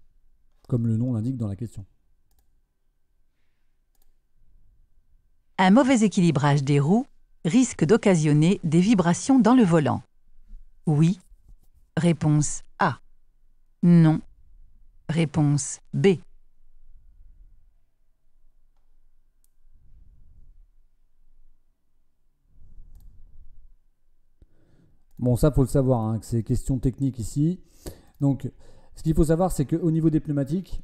comme le nom l'indique dans la question. Un mauvais équilibrage des roues risque d'occasionner des vibrations dans le volant. Oui. Réponse A. Non. Réponse B. Bon, ça, faut le savoir, hein, que c'est question technique ici. Donc, ce qu'il faut savoir, c'est qu'au niveau des pneumatiques,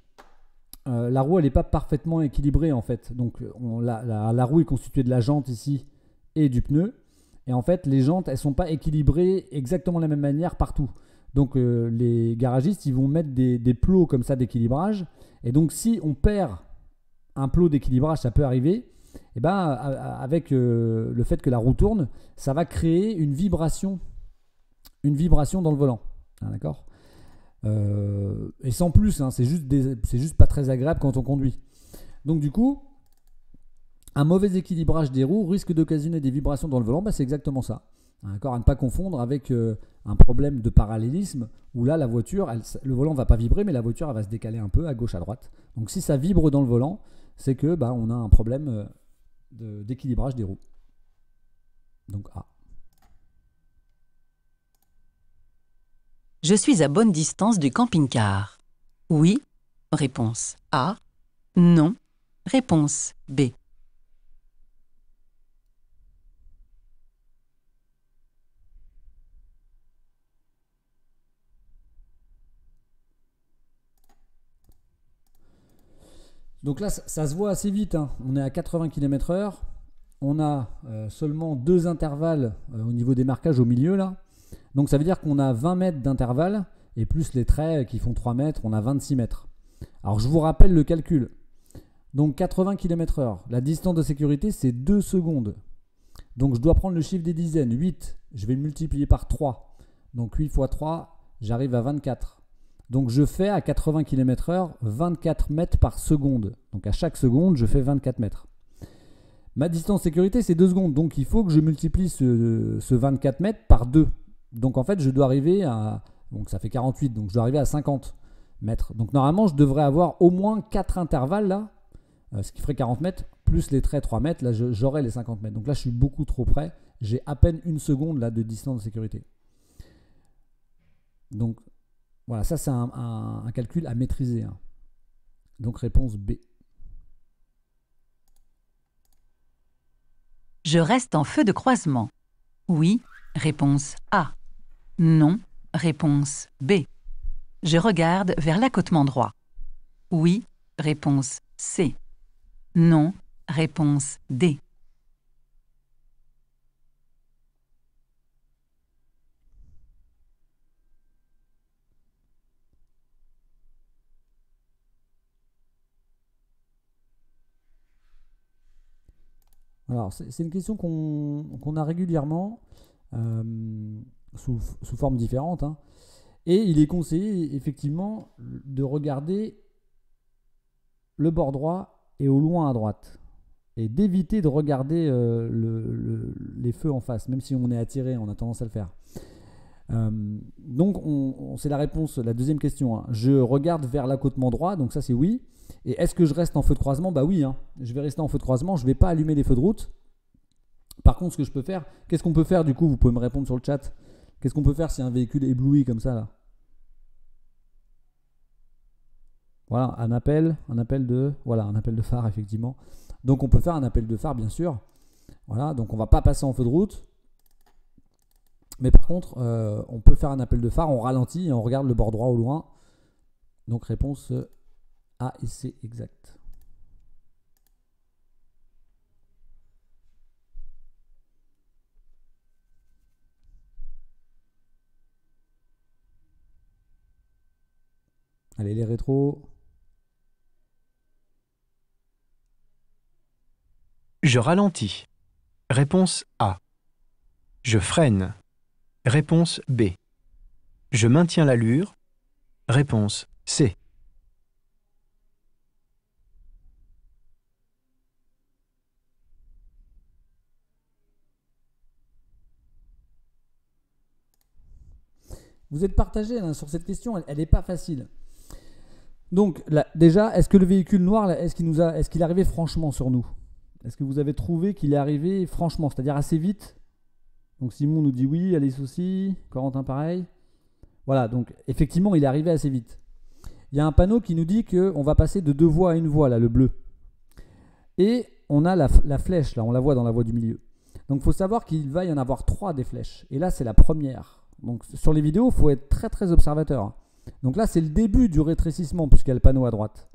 la roue, elle n'est pas parfaitement équilibrée, en fait. Donc, la roue est constituée de la jante ici et du pneu. Et en fait, les jantes, elles ne sont pas équilibrées exactement de la même manière partout. Donc, les garagistes, ils vont mettre des plots comme ça d'équilibrage. Et donc, si on perd un plot d'équilibrage, ça peut arriver. Et avec le fait que la roue tourne, ça va créer une vibration dans le volant. Hein, d'accord ? Et sans plus, hein, c'est juste pas très agréable quand on conduit. Donc, du coup, un mauvais équilibrage des roues risque d'occasionner des vibrations dans le volant, c'est exactement ça. D'accord, à ne pas confondre avec un problème de parallélisme où là la voiture, le volant ne va pas vibrer mais la voiture elle va se décaler un peu à gauche à droite. Donc si ça vibre dans le volant, c'est que on a un problème d'équilibrage des roues. Donc A. Je suis à bonne distance du camping-car. Oui. Réponse A. Non. Réponse B. Donc là, ça se voit assez vite, hein. On est à 80 km/h. On a seulement 2 intervalles au niveau des marquages au milieu là. Donc ça veut dire qu'on a 20 mètres d'intervalle et plus les traits qui font 3 mètres, on a 26 mètres. Alors je vous rappelle le calcul. Donc 80 km/h, la distance de sécurité c'est 2 secondes. Donc je dois prendre le chiffre des dizaines, 8, je vais le multiplier par 3. Donc 8 fois 3, j'arrive à 24. Donc je fais à 80 km/h 24 mètres par seconde. Donc à chaque seconde, je fais 24 mètres. Ma distance sécurité, c'est 2 secondes. Donc il faut que je multiplie ce 24 mètres par 2. Donc en fait, je dois arriver à... Donc ça fait 48, donc je dois arriver à 50 mètres. Donc normalement, je devrais avoir au moins 4 intervalles là, ce qui ferait 40 mètres, plus les traits 3 mètres. Là, j'aurai les 50 mètres. Donc là, je suis beaucoup trop près. J'ai à peine une seconde là, de distance de sécurité. Donc voilà, ça c'est un calcul à maîtriser, hein. Donc réponse B. Je reste en feu de croisement. Oui. Réponse A. Non. Réponse B. Je regarde vers l'accotement droit. Oui. Réponse C. Non. Réponse D. Alors c'est une question qu'on a régulièrement sous formes différentes, hein. Et il est conseillé effectivement de regarder le bord droit et au loin à droite. Et d'éviter de regarder les feux en face, même si on est attiré, on a tendance à le faire. Donc c'est la réponse, la deuxième question, hein. Je regarde vers l'accotement droit, donc ça c'est oui. Et est-ce que je reste en feu de croisement? Bah oui, hein. Je vais rester en feu de croisement, je ne vais pas allumer les feux de route. Par contre, ce que je peux faire, qu'est-ce qu'on peut faire du coup? Vous pouvez me répondre sur le chat. Qu'est-ce qu'on peut faire si un véhicule ébloui comme ça là? Voilà, un appel de phare effectivement. Donc on peut faire un appel de phare bien sûr. Voilà, donc on va pas passer en feu de route. Mais par contre, on peut faire un appel de phare, on ralentit et on regarde le bord droit au loin. Donc réponse A et C exact. Allez, les rétros. Je ralentis. Réponse A. Je freine. Réponse B. Je maintiens l'allure. Réponse C. Vous êtes partagé là, sur cette question, elle n'est pas facile. Donc là, déjà, est-ce que le véhicule noir, est-ce qu'il est arrivé franchement sur nous? Est-ce que vous avez trouvé qu'il est arrivé franchement, c'est-à-dire assez vite? Donc Simon nous dit oui, Alice aussi, Corentin pareil. Voilà, donc effectivement, il est arrivé assez vite. Il y a un panneau qui nous dit qu'on va passer de 2 voies à 1 voie, là, le bleu. Et on a la flèche, là, on la voit dans la voie du milieu. Donc il faut savoir qu'il va y en avoir 3 des flèches. Et là, c'est la première. Donc sur les vidéos, il faut être très très observateur. Donc là, c'est le début du rétrécissement, puisqu'il y a le panneau à droite.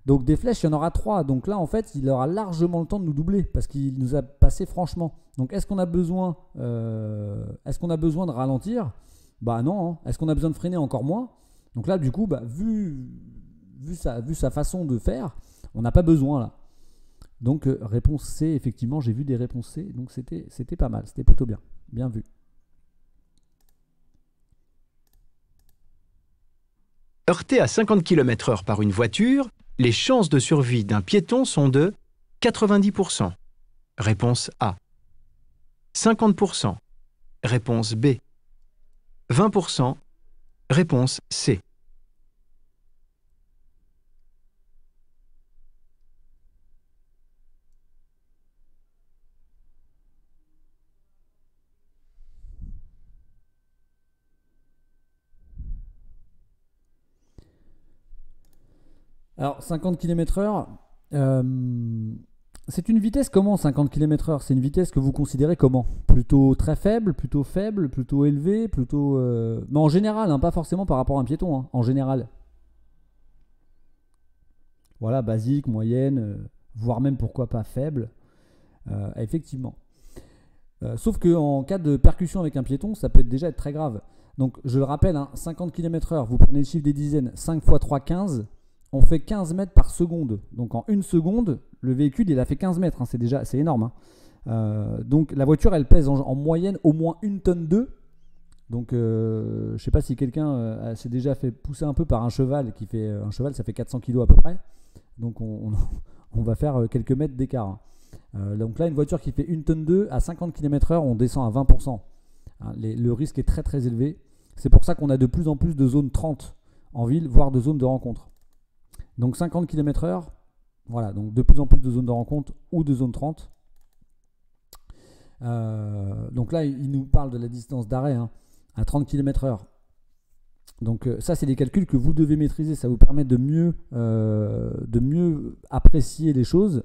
Donc des flèches, il y en aura 3. Donc là, en fait, il aura largement le temps de nous doubler, parce qu'il nous a passé franchement. Donc est-ce qu'on a besoin de ralentir? Bah non, hein. Est-ce qu'on a besoin de freiner? Encore moins. Donc là, du coup, bah, vu sa façon de faire, on n'a pas besoin là. Donc réponse C, effectivement, j'ai vu des réponses C, donc c'était pas mal, c'était plutôt bien. Bien vu. Heurté à 50 km/h par une voiture, les chances de survie d'un piéton sont de 90%. Réponse A. 50%. Réponse B. 20%. Réponse C. Alors 50 km/h, c'est une vitesse comment 50 km/h? C'est une vitesse que vous considérez comment? Plutôt très faible, plutôt élevée, plutôt... Mais en général, hein, pas forcément par rapport à un piéton, hein, en général. Voilà, basique, moyenne, voire même pourquoi pas faible. Effectivement. Sauf qu'en cas de percussion avec un piéton, ça peut déjà être très grave. Donc je le rappelle, hein, 50 km/h, vous prenez le chiffre des dizaines, 5 x 3, 15, on fait 15 mètres par seconde. Donc en une seconde, le véhicule il a fait 15 mètres, hein, c'est énorme. Hein. Donc la voiture elle pèse en moyenne au moins 1 tonne 2. Donc je ne sais pas si quelqu'un s'est déjà fait pousser un peu par un cheval, un cheval ça fait 400 kg à peu près. Donc on va faire quelques mètres d'écart. Hein. Donc là une voiture qui fait 1 tonne 2 à 50 km/h, on descend à 20%. Hein, le risque est très très élevé. C'est pour ça qu'on a de plus en plus de zones 30 en ville, voire de zones de rencontre. Donc 50 km/h, voilà, donc de plus en plus de zones de rencontre ou de zones 30. Donc là, il nous parle de la distance d'arrêt hein, à 30 km/h. Donc ça, c'est des calculs que vous devez maîtriser. Ça vous permet de mieux apprécier les choses.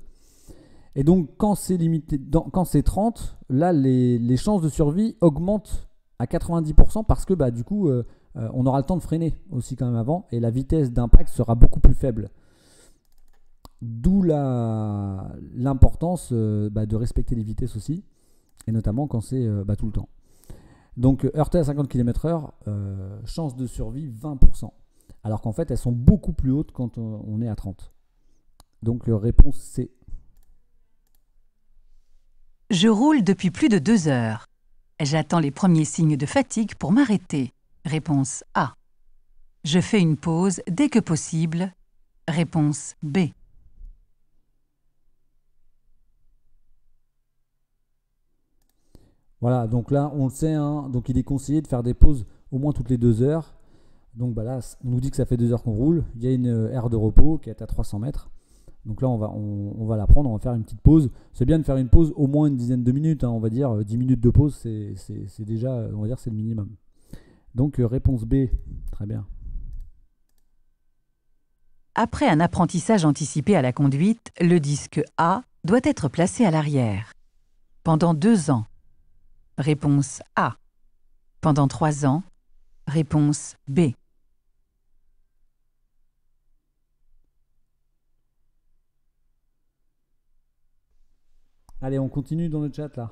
Et donc quand c'est limité, quand c'est 30, là, les chances de survie augmentent à 90% parce que bah, du coup, on aura le temps de freiner aussi quand même avant et la vitesse d'impact sera beaucoup plus faible. D'où l'importance de respecter les vitesses aussi, et notamment quand c'est tout le temps. Donc heurté à 50 km/h, chance de survie 20%. Alors qu'en fait, elles sont beaucoup plus hautes quand on est à 30. Donc réponse C. Je roule depuis plus de 2 heures. J'attends les premiers signes de fatigue pour m'arrêter. Réponse A. Je fais une pause dès que possible. Réponse B. Voilà, donc là, on le sait, hein, donc il est conseillé de faire des pauses au moins toutes les 2 heures. Donc bah là, on nous dit que ça fait 2 heures qu'on roule. Il y a une aire de repos qui est à 300 mètres. Donc là, on va la prendre, on va faire une petite pause. C'est bien de faire une pause au moins une dizaine de minutes. Hein, on va dire 10 minutes de pause, c'est déjà, on va dire, c'est le minimum. Donc réponse B, très bien. Après un apprentissage anticipé à la conduite, le disque A doit être placé à l'arrière. Pendant 2 ans. Réponse A. Pendant 3 ans. Réponse B. Allez, on continue dans le chat là.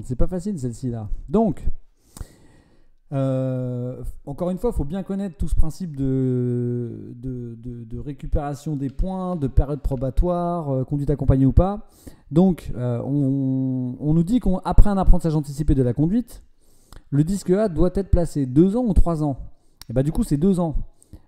C'est pas facile celle-ci là. Donc, encore une fois, il faut bien connaître tout ce principe de récupération des points, de période probatoire, conduite accompagnée ou pas. Donc, on nous dit qu'après un apprentissage anticipé de la conduite, le disque A doit être placé 2 ans ou 3 ans. Et bah, du coup, c'est 2 ans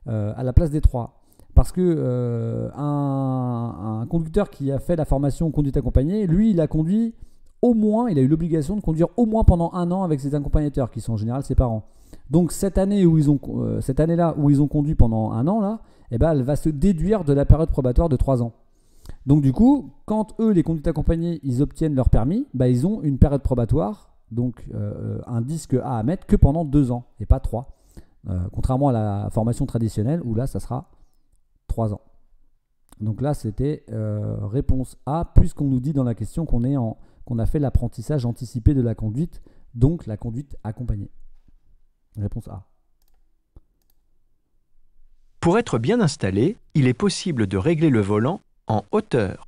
à la place des 3. Parce que un conducteur qui a fait la formation conduite accompagnée, lui, il a conduit au moins, il a eu l'obligation de conduire au moins pendant 1 an avec ses accompagnateurs, qui sont en général ses parents. Donc cette année-là où ils ont conduit pendant 1 an, là, eh ben, elle va se déduire de la période probatoire de 3 ans. Donc du coup, quand eux, les conduites accompagnées, ils obtiennent leur permis, bah, ils ont une période probatoire, donc un disque A à mettre que pendant 2 ans, et pas 3. Contrairement à la formation traditionnelle, où là, ça sera 3 ans. Donc là, c'était réponse A, puisqu'on nous dit dans la question qu'on a fait l'apprentissage anticipé de la conduite, donc la conduite accompagnée. Réponse A. Pour être bien installé, il est possible de régler le volant en hauteur.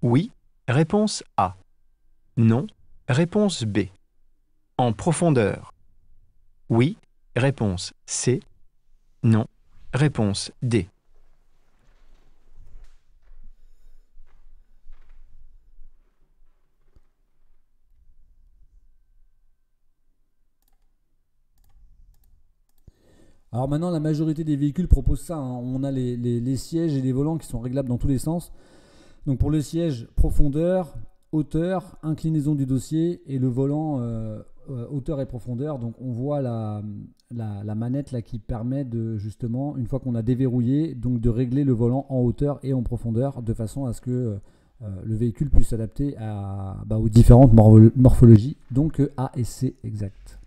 Oui, réponse A. Non, réponse B. En profondeur. Oui, réponse C. Non, réponse D. Alors maintenant, la majorité des véhicules proposent ça. Hein. On a les sièges et les volants qui sont réglables dans tous les sens. Donc pour le siège, profondeur, hauteur, inclinaison du dossier et le volant, hauteur et profondeur. Donc on voit la manette là qui permet de justement, une fois qu'on a déverrouillé, donc de régler le volant en hauteur et en profondeur de façon à ce que le véhicule puisse s'adapter aux différentes morphologies. Donc A et C exact.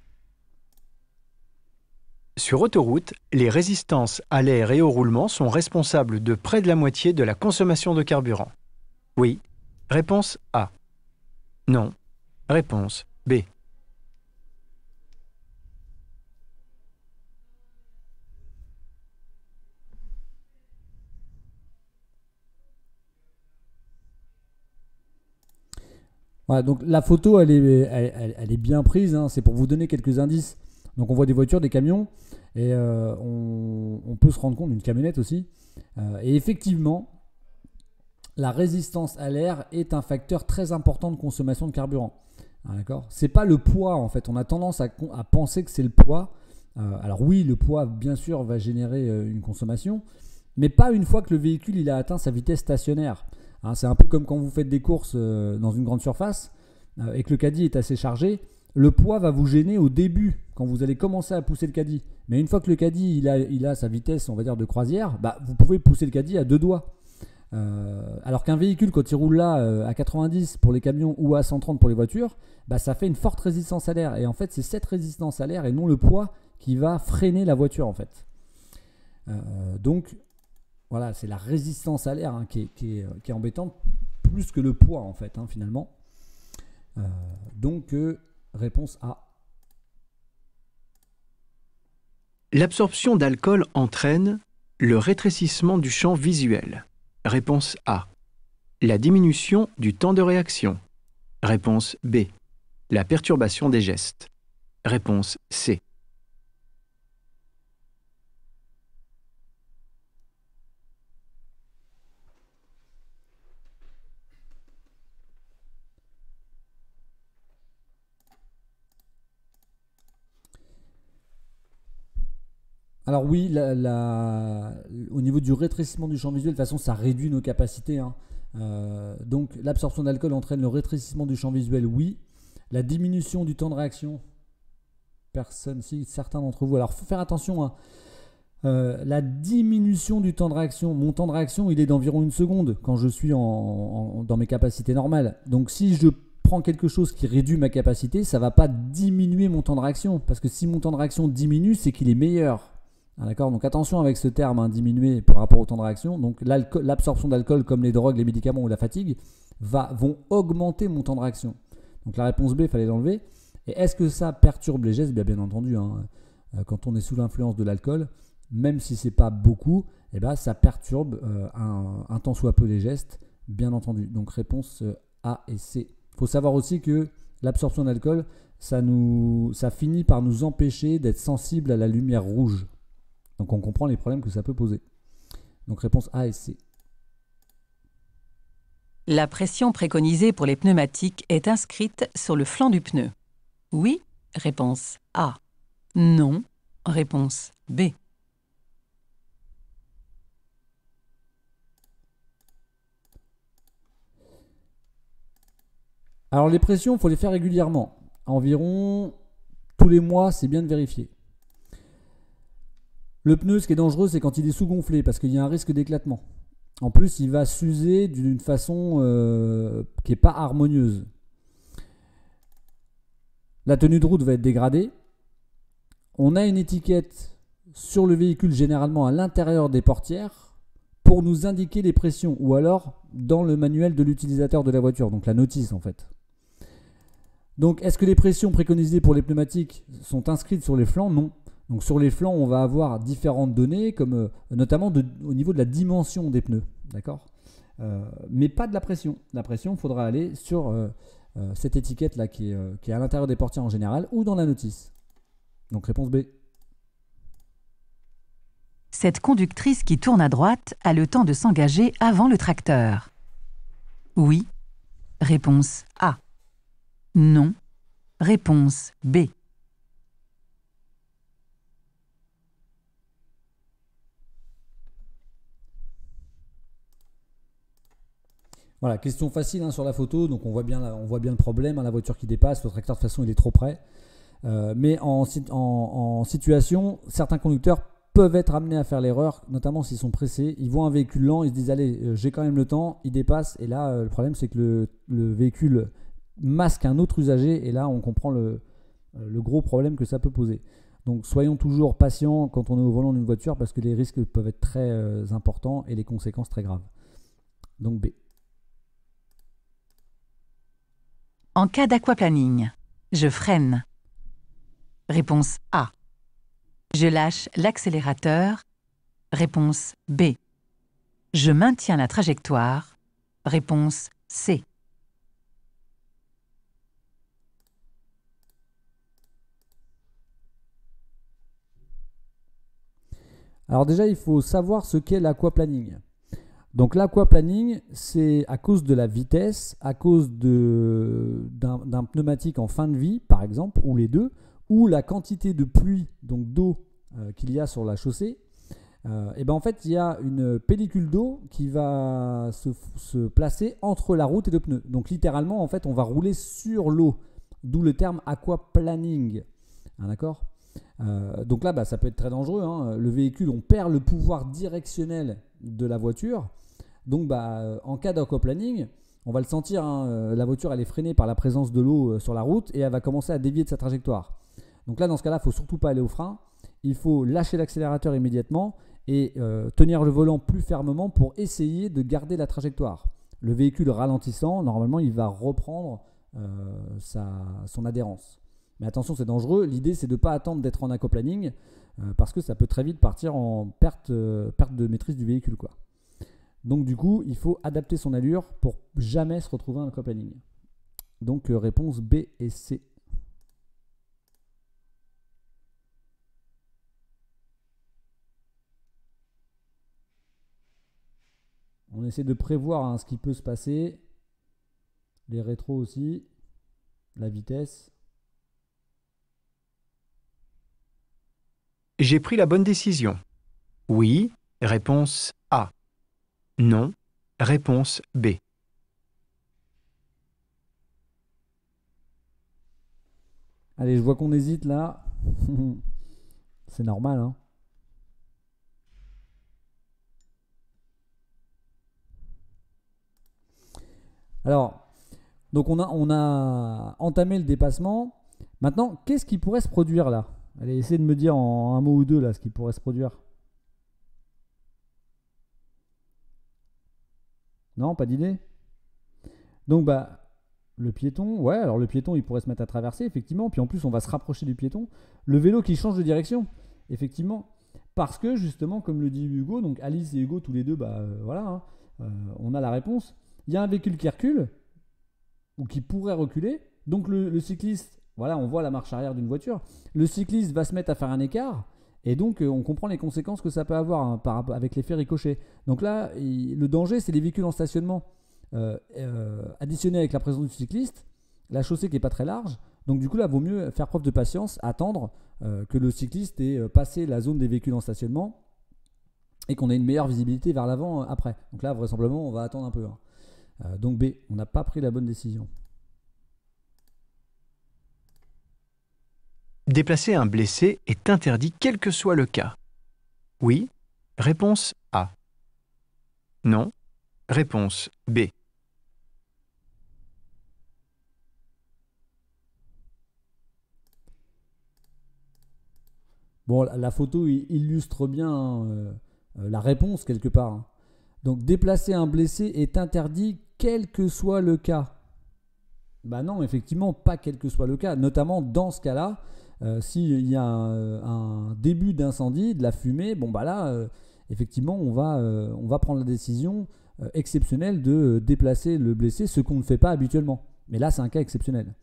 Sur autoroute, les résistances à l'air et au roulement sont responsables de près de la moitié de la consommation de carburant. Oui. Réponse A. Non. Réponse B. Voilà, donc la photo, elle est bien prise, hein, c'est pour vous donner quelques indices. Donc on voit des voitures, des camions, et on peut se rendre compte d'une camionnette aussi. Et effectivement, la résistance à l'air est un facteur très important de consommation de carburant. Ah, d'accord. C'est pas le poids en fait. On a tendance à penser que c'est le poids. Alors oui, le poids bien sûr va générer une consommation, mais pas une fois que le véhicule il a atteint sa vitesse stationnaire. Hein, c'est un peu comme quand vous faites des courses dans une grande surface et que le caddie est assez chargé. Le poids va vous gêner au début quand vous allez commencer à pousser le caddie. Mais une fois que le caddie il a sa vitesse, on va dire de croisière, bah, vous pouvez pousser le caddie à deux doigts. Alors qu'un véhicule, quand il roule là à 90 pour les camions ou à 130 pour les voitures, bah, ça fait une forte résistance à l'air. Et en fait, c'est cette résistance à l'air et non le poids qui va freiner la voiture en fait. Donc voilà, c'est la résistance à l'air hein, qui est embêtante plus que le poids en fait hein, finalement. Donc réponse A. L'absorption d'alcool entraîne le rétrécissement du champ visuel. Réponse A. La diminution du temps de réaction. Réponse B. La perturbation des gestes. Réponse C. Alors oui, au niveau du rétrécissement du champ visuel, de toute façon, ça réduit nos capacités. Hein. Donc l'absorption d'alcool entraîne le rétrécissement du champ visuel, oui. La diminution du temps de réaction, certains d'entre vous. Alors il faut faire attention. Hein. La diminution du temps de réaction, mon temps de réaction, il est d'environ 1 seconde quand je suis dans mes capacités normales. Donc si je prends quelque chose qui réduit ma capacité, ça ne va pas diminuer mon temps de réaction. Parce que si mon temps de réaction diminue, c'est qu'il est meilleur. Ah, d'accord, donc attention avec ce terme, hein, diminuer par rapport au temps de réaction. Donc l'absorption d'alcool, comme les drogues, les médicaments ou la fatigue, vont augmenter mon temps de réaction. Donc la réponse B, il fallait l'enlever. Et est-ce que ça perturbe les gestes? Bien entendu, hein, quand on est sous l'influence de l'alcool, même si ce n'est pas beaucoup, eh ben, ça perturbe un tant soit peu les gestes, bien entendu. Donc réponse A et C. Il faut savoir aussi que l'absorption d'alcool, ça finit par nous empêcher d'être sensibles à la lumière rouge. Donc on comprend les problèmes que ça peut poser. Donc réponse A et C. La pression préconisée pour les pneumatiques est inscrite sur le flanc du pneu. Oui, réponse A. Non, réponse B. Alors les pressions, il faut les faire régulièrement. Environ tous les mois, c'est bien de vérifier. Le pneu, ce qui est dangereux, c'est quand il est sous-gonflé parce qu'il y a un risque d'éclatement. En plus, il va s'user d'une façon qui n'est pas harmonieuse. La tenue de route va être dégradée. On a une étiquette sur le véhicule, généralement à l'intérieur des portières, pour nous indiquer les pressions, ou alors dans le manuel de l'utilisateur de la voiture, donc la notice en fait. Donc, est-ce que les pressions préconisées pour les pneumatiques sont inscrites sur les flancs? Non. Donc sur les flancs, on va avoir différentes données, comme notamment au niveau de la dimension des pneus, d'accord, mais pas de la pression. La pression, il faudra aller sur cette étiquette-là qui est à l'intérieur des portières en général ou dans la notice. Donc réponse B. Cette conductrice qui tourne à droite a le temps de s'engager avant le tracteur. Oui, réponse A. Non, réponse B. Voilà, question facile hein, sur la photo, donc on voit bien le problème, hein, la voiture qui dépasse, le tracteur de toute façon il est trop près. Mais en situation, certains conducteurs peuvent être amenés à faire l'erreur, notamment s'ils sont pressés. Ils voient un véhicule lent, ils se disent allez, j'ai quand même le temps, ils dépassent. Et là, le problème c'est que le véhicule masque un autre usager et là on comprend le gros problème que ça peut poser. Donc soyons toujours patients quand on est au volant d'une voiture parce que les risques peuvent être très importants et les conséquences très graves. Donc B. En cas d'aquaplaning, je freine. Réponse A. Je lâche l'accélérateur. Réponse B. Je maintiens la trajectoire. Réponse C. Alors déjà, il faut savoir ce qu'est l'aquaplaning. Donc l'aquaplaning, c'est à cause de la vitesse, à cause d'un pneumatique en fin de vie, par exemple, ou les deux, ou la quantité de pluie, donc d'eau qu'il y a sur la chaussée. Et ben en fait, il y a une pellicule d'eau qui va se placer entre la route et le pneu. Donc littéralement, en fait, on va rouler sur l'eau, d'où le terme aquaplaning. D'accord ? Donc là, ça peut être très dangereux. Le véhicule, on perd le pouvoir directionnel de la voiture. Donc en cas d'aquaplaning, on va le sentir. La voiture, elle est freinée par la présence de l'eau sur la route et elle va commencer à dévier de sa trajectoire. Donc là, dans ce cas-là, il ne faut surtout pas aller au frein. Il faut lâcher l'accélérateur immédiatement et tenir le volant plus fermement pour essayer de garder la trajectoire. Le véhicule ralentissant, normalement, il va reprendre son adhérence. Mais attention, c'est dangereux. L'idée, c'est de ne pas attendre d'être en aquaplaning parce que ça peut très vite partir en perte de maîtrise du véhicule, quoi. Donc du coup, il faut adapter son allure pour jamais se retrouver en aquaplaning. Donc réponse B et C. On essaie de prévoir ce qui peut se passer. Les rétros aussi. La vitesse. J'ai pris la bonne décision. Oui, réponse A. Non, réponse B. Allez, je vois qu'on hésite là. C'est normal, hein. Alors, donc on a entamé le dépassement. Maintenant, qu'est-ce qui pourrait se produire là? Allez, essayez de me dire en un mot ou deux là ce qui pourrait se produire. Non, pas d'idée? Donc le piéton, ouais, alors le piéton il pourrait se mettre à traverser, effectivement, puis en plus on va se rapprocher du piéton. Le vélo qui change de direction, effectivement, parce que justement, comme le dit Hugo, donc Alice et Hugo tous les deux, voilà, on a la réponse. Il y a un véhicule qui recule, ou qui pourrait reculer, donc le cycliste, voilà, on voit la marche arrière d'une voiture, le cycliste va se mettre à faire un écart, et donc on comprend les conséquences que ça peut avoir avec l'effet ricochet. Donc là, le danger, c'est les véhicules en stationnement. Additionné avec la présence du cycliste, la chaussée qui n'est pas très large, donc du coup là vaut mieux faire preuve de patience, attendre que le cycliste ait passé la zone des véhicules en stationnement et qu'on ait une meilleure visibilité vers l'avant après. Donc là vraisemblablement on va attendre un peu. Donc B, on n'a pas pris la bonne décision. Déplacer un blessé est interdit quel que soit le cas. Oui, réponse A. Non, réponse B. Bon, la photo illustre bien la réponse quelque part. Donc déplacer un blessé est interdit quel que soit le cas. Non, effectivement, pas quel que soit le cas. Notamment dans ce cas-là, s'il y a un début d'incendie, de la fumée, effectivement, on va prendre la décision exceptionnelle de déplacer le blessé, ce qu'on ne fait pas habituellement. Mais là, c'est un cas exceptionnel.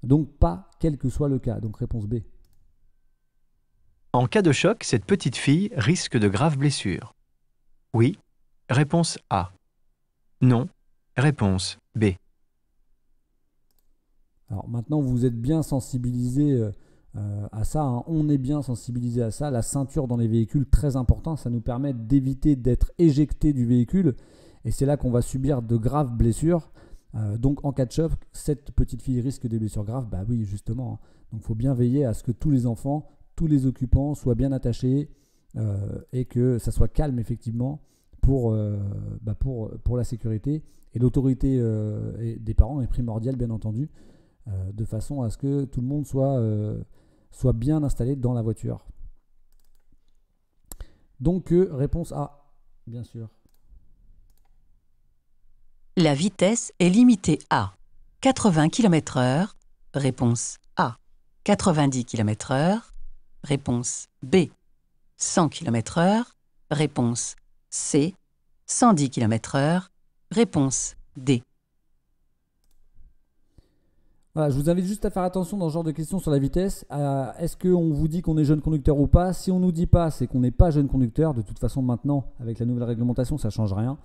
Donc pas quel que soit le cas. Donc réponse B. En cas de choc, cette petite fille risque de graves blessures. Oui, réponse A. Non, réponse B. Alors maintenant, vous êtes bien sensibilisé à ça. On est bien sensibilisé à ça. La ceinture dans les véhicules, très important. Ça nous permet d'éviter d'être éjecté du véhicule. Et c'est là qu'on va subir de graves blessures. Donc en cas de choc, cette petite fille risque des blessures graves. Oui, justement. Donc il faut bien veiller à ce que tous les enfants, tous les occupants soient bien attachés et que ça soit calme effectivement pour la sécurité. Et l'autorité des parents est primordiale bien entendu, de façon à ce que tout le monde soit soit bien installé dans la voiture. Donc, réponse A, bien sûr. La vitesse est limitée à 80 km/h. Réponse A. 90 km/h. Réponse B. 100 km/h. Réponse C. 110 km/h. Réponse D. Voilà, je vous invite juste à faire attention dans ce genre de questions sur la vitesse. Est-ce qu'on vous dit qu'on est jeune conducteur ou pas? Si on ne nous dit pas, c'est qu'on n'est pas jeune conducteur. De toute façon, maintenant, avec la nouvelle réglementation, ça ne change rien.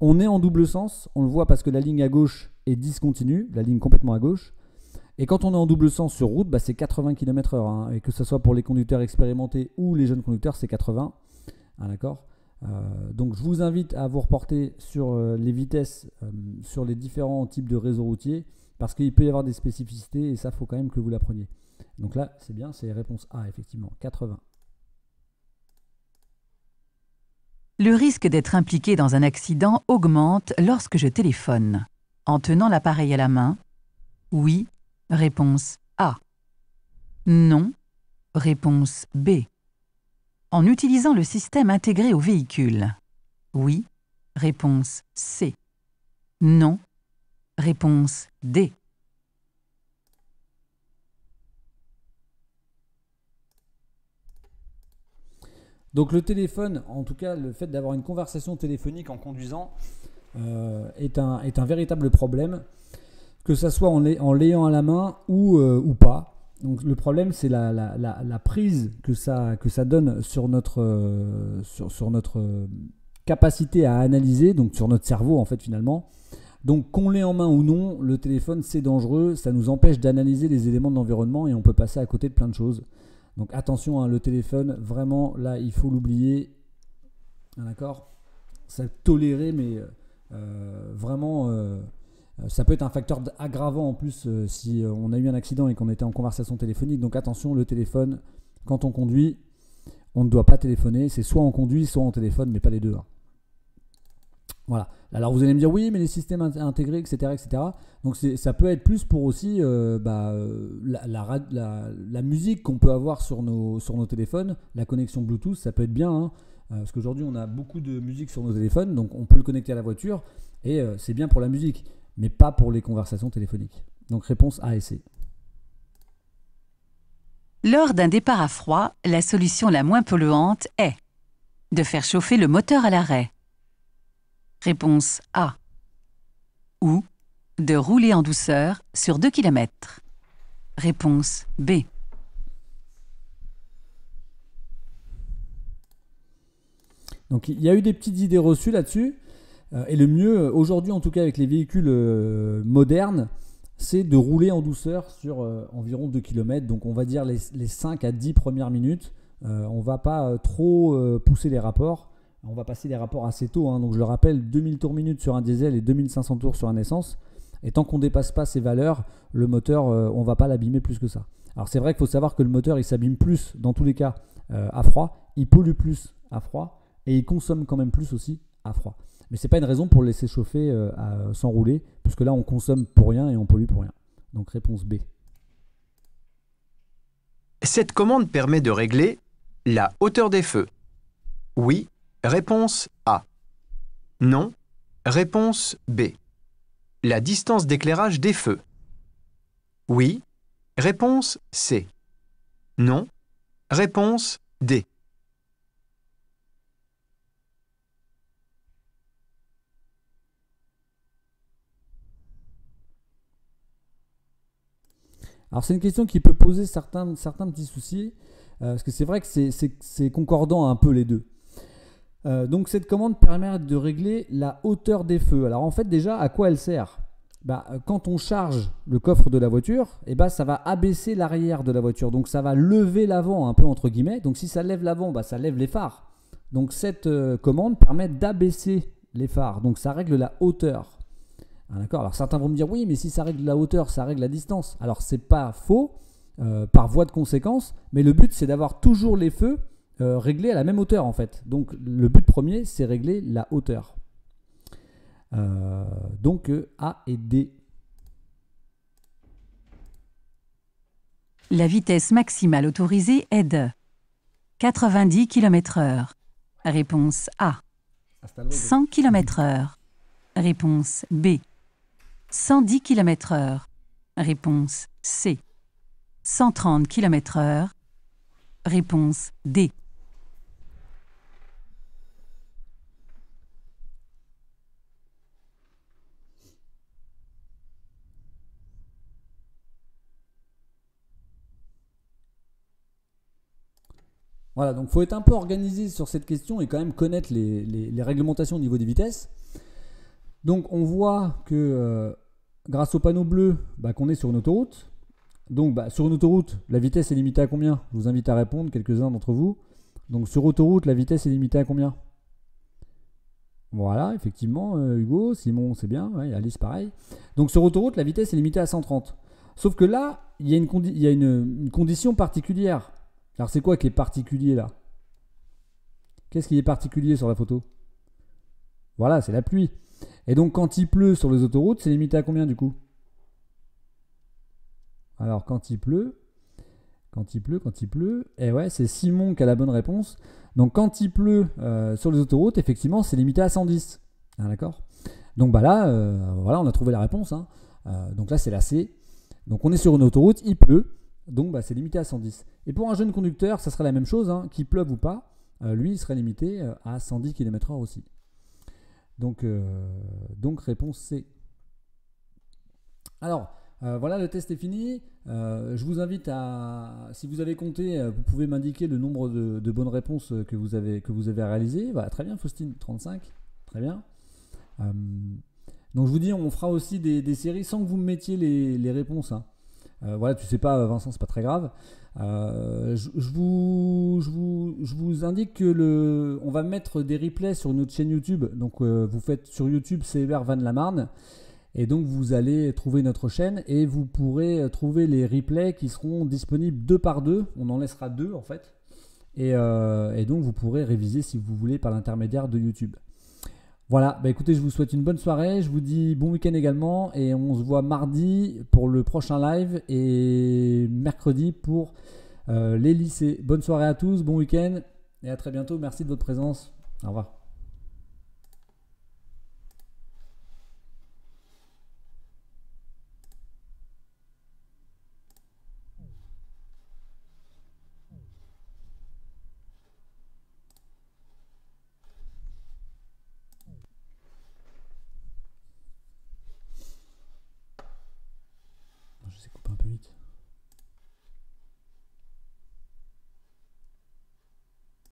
On est en double sens. On le voit parce que la ligne à gauche est discontinue, la ligne complètement à gauche. Et quand on est en double sens sur route, bah, c'est 80 km/h. Hein, et que ce soit pour les conducteurs expérimentés ou les jeunes conducteurs, c'est 80. Ah, d'accord. Donc je vous invite à vous reporter sur les vitesses sur les différents types de réseaux routiers parce qu'il peut y avoir des spécificités et ça, il faut quand même que vous l'appreniez. Donc là, c'est bien, c'est réponse A, effectivement, 80. Le risque d'être impliqué dans un accident augmente lorsque je téléphone. En tenant l'appareil à la main, oui, réponse A. Non, réponse B. En utilisant le système intégré au véhicule, oui, réponse C. Non, réponse D. Donc le téléphone, en tout cas le fait d'avoir une conversation téléphonique en conduisant est un véritable problème, que ça soit en l'ayant à la main ou pas. Donc le problème c'est la prise que ça donne sur notre, sur notre capacité à analyser, donc sur notre cerveau en fait finalement. Donc qu'on l'ait en main ou non, le téléphone c'est dangereux, ça nous empêche d'analyser les éléments de l'environnement et on peut passer à côté de plein de choses. Donc attention, hein, le téléphone, vraiment, là, il faut l'oublier. D'accord ? Ça tolérer, mais vraiment, ça peut être un facteur aggravant en plus si on a eu un accident et qu'on était en conversation téléphonique. Donc attention, le téléphone, quand on conduit, on ne doit pas téléphoner. C'est soit on conduit, soit on téléphone, mais pas les deux. Hein. Voilà. Alors vous allez me dire oui, mais les systèmes intégrés, etc., etc. Donc ça peut être plus pour aussi la musique qu'on peut avoir sur nos téléphones, la connexion Bluetooth, ça peut être bien. Hein, parce qu'aujourd'hui on a beaucoup de musique sur nos téléphones, donc on peut le connecter à la voiture et c'est bien pour la musique, mais pas pour les conversations téléphoniques. Donc réponse A et C. Lors d'un départ à froid, la solution la moins polluante est de faire chauffer le moteur à l'arrêt. Réponse A. Ou de rouler en douceur sur 2 km. Réponse B. Donc il y a eu des petites idées reçues là-dessus. Et le mieux, aujourd'hui en tout cas avec les véhicules modernes, c'est de rouler en douceur sur environ 2 km. Donc on va dire les 5 à 10 premières minutes. On ne va pas trop pousser les rapports. On va passer les rapports assez tôt, hein. Donc je le rappelle, 2000 tours minute sur un diesel et 2500 tours sur un essence. Et tant qu'on ne dépasse pas ces valeurs, le moteur, on ne va pas l'abîmer plus que ça. Alors c'est vrai qu'il faut savoir que le moteur, il s'abîme plus dans tous les cas à froid, il pollue plus à froid et il consomme quand même plus aussi à froid. Mais ce n'est pas une raison pour le laisser chauffer sans rouler, puisque là on consomme pour rien et on pollue pour rien. Donc réponse B. Cette commande permet de régler la hauteur des feux. Oui, réponse A. Non, réponse B. La distance d'éclairage des feux. Oui, réponse C. Non, réponse D. Alors c'est une question qui peut poser certains petits soucis, parce que c'est vrai que c'est concordant un peu les deux. Donc cette commande permet de régler la hauteur des feux. Alors en fait déjà, à quoi elle sert ? Quand on charge le coffre de la voiture, ça va abaisser l'arrière de la voiture. Donc ça va lever l'avant un peu entre guillemets. Donc si ça lève l'avant, ça lève les phares. Donc cette commande permet d'abaisser les phares. Donc ça règle la hauteur. Ah, d'accord. Alors certains vont me dire oui, mais si ça règle la hauteur, ça règle la distance. Alors c'est pas faux par voie de conséquence, mais le but c'est d'avoir toujours les feux réglés à la même hauteur en fait. Donc le but premier c'est régler la hauteur. Donc A et D. La vitesse maximale autorisée est de 90 km/h. Réponse A. 100 km/h. Réponse B. 110 km/h. Réponse C. 130 km/h. Réponse D. Voilà, donc il faut être un peu organisé sur cette question et quand même connaître les réglementations au niveau des vitesses. Donc on voit que grâce au panneau bleu, qu'on est sur une autoroute. Donc sur une autoroute, la vitesse est limitée à combien? Je vous invite à répondre, quelques-uns d'entre vous. Donc sur autoroute, la vitesse est limitée à combien? Voilà, effectivement, Hugo, Simon, c'est bien, ouais, Alice, pareil. Donc sur autoroute, la vitesse est limitée à 130. Sauf que là, il y a une condition particulière. Alors c'est quoi qui est particulier là? Qu'est-ce qui est particulier sur la photo? Voilà, c'est la pluie. Et donc quand il pleut sur les autoroutes, c'est limité à combien du coup? Alors quand il pleut, et ouais, c'est Simon qui a la bonne réponse. Donc quand il pleut sur les autoroutes, effectivement, c'est limité à 110. Ah, d'accord. Donc là, voilà, on a trouvé la réponse. Hein. Donc là, c'est la C. Donc on est sur une autoroute, il pleut. Donc c'est limité à 110. Et pour un jeune conducteur, ça serait la même chose, hein, qu'il pleuve ou pas. Lui, il serait limité à 110 km/h aussi. Donc réponse C. Alors, voilà, le test est fini. Je vous invite à, si vous avez compté, vous pouvez m'indiquer le nombre de bonnes réponses que vous avez réalisées. Voilà, très bien, Faustine, 35. Très bien. Donc je vous dis, on fera aussi des séries sans que vous me mettiez les réponses. Hein. Voilà, tu sais pas, Vincent, c'est pas très grave. Je vous indique que on va mettre des replays sur notre chaîne YouTube. Donc vous faites sur YouTube CER Vannes-la-Marne. Et donc vous allez trouver notre chaîne et vous pourrez trouver les replays qui seront disponibles 2 par 2. On en laissera 2 en fait. Et donc vous pourrez réviser si vous voulez par l'intermédiaire de YouTube. Voilà, écoutez, je vous souhaite une bonne soirée, je vous dis bon week-end également et on se voit mardi pour le prochain live et mercredi pour les lycées. Bonne soirée à tous, bon week-end et à très bientôt. Merci de votre présence. Au revoir.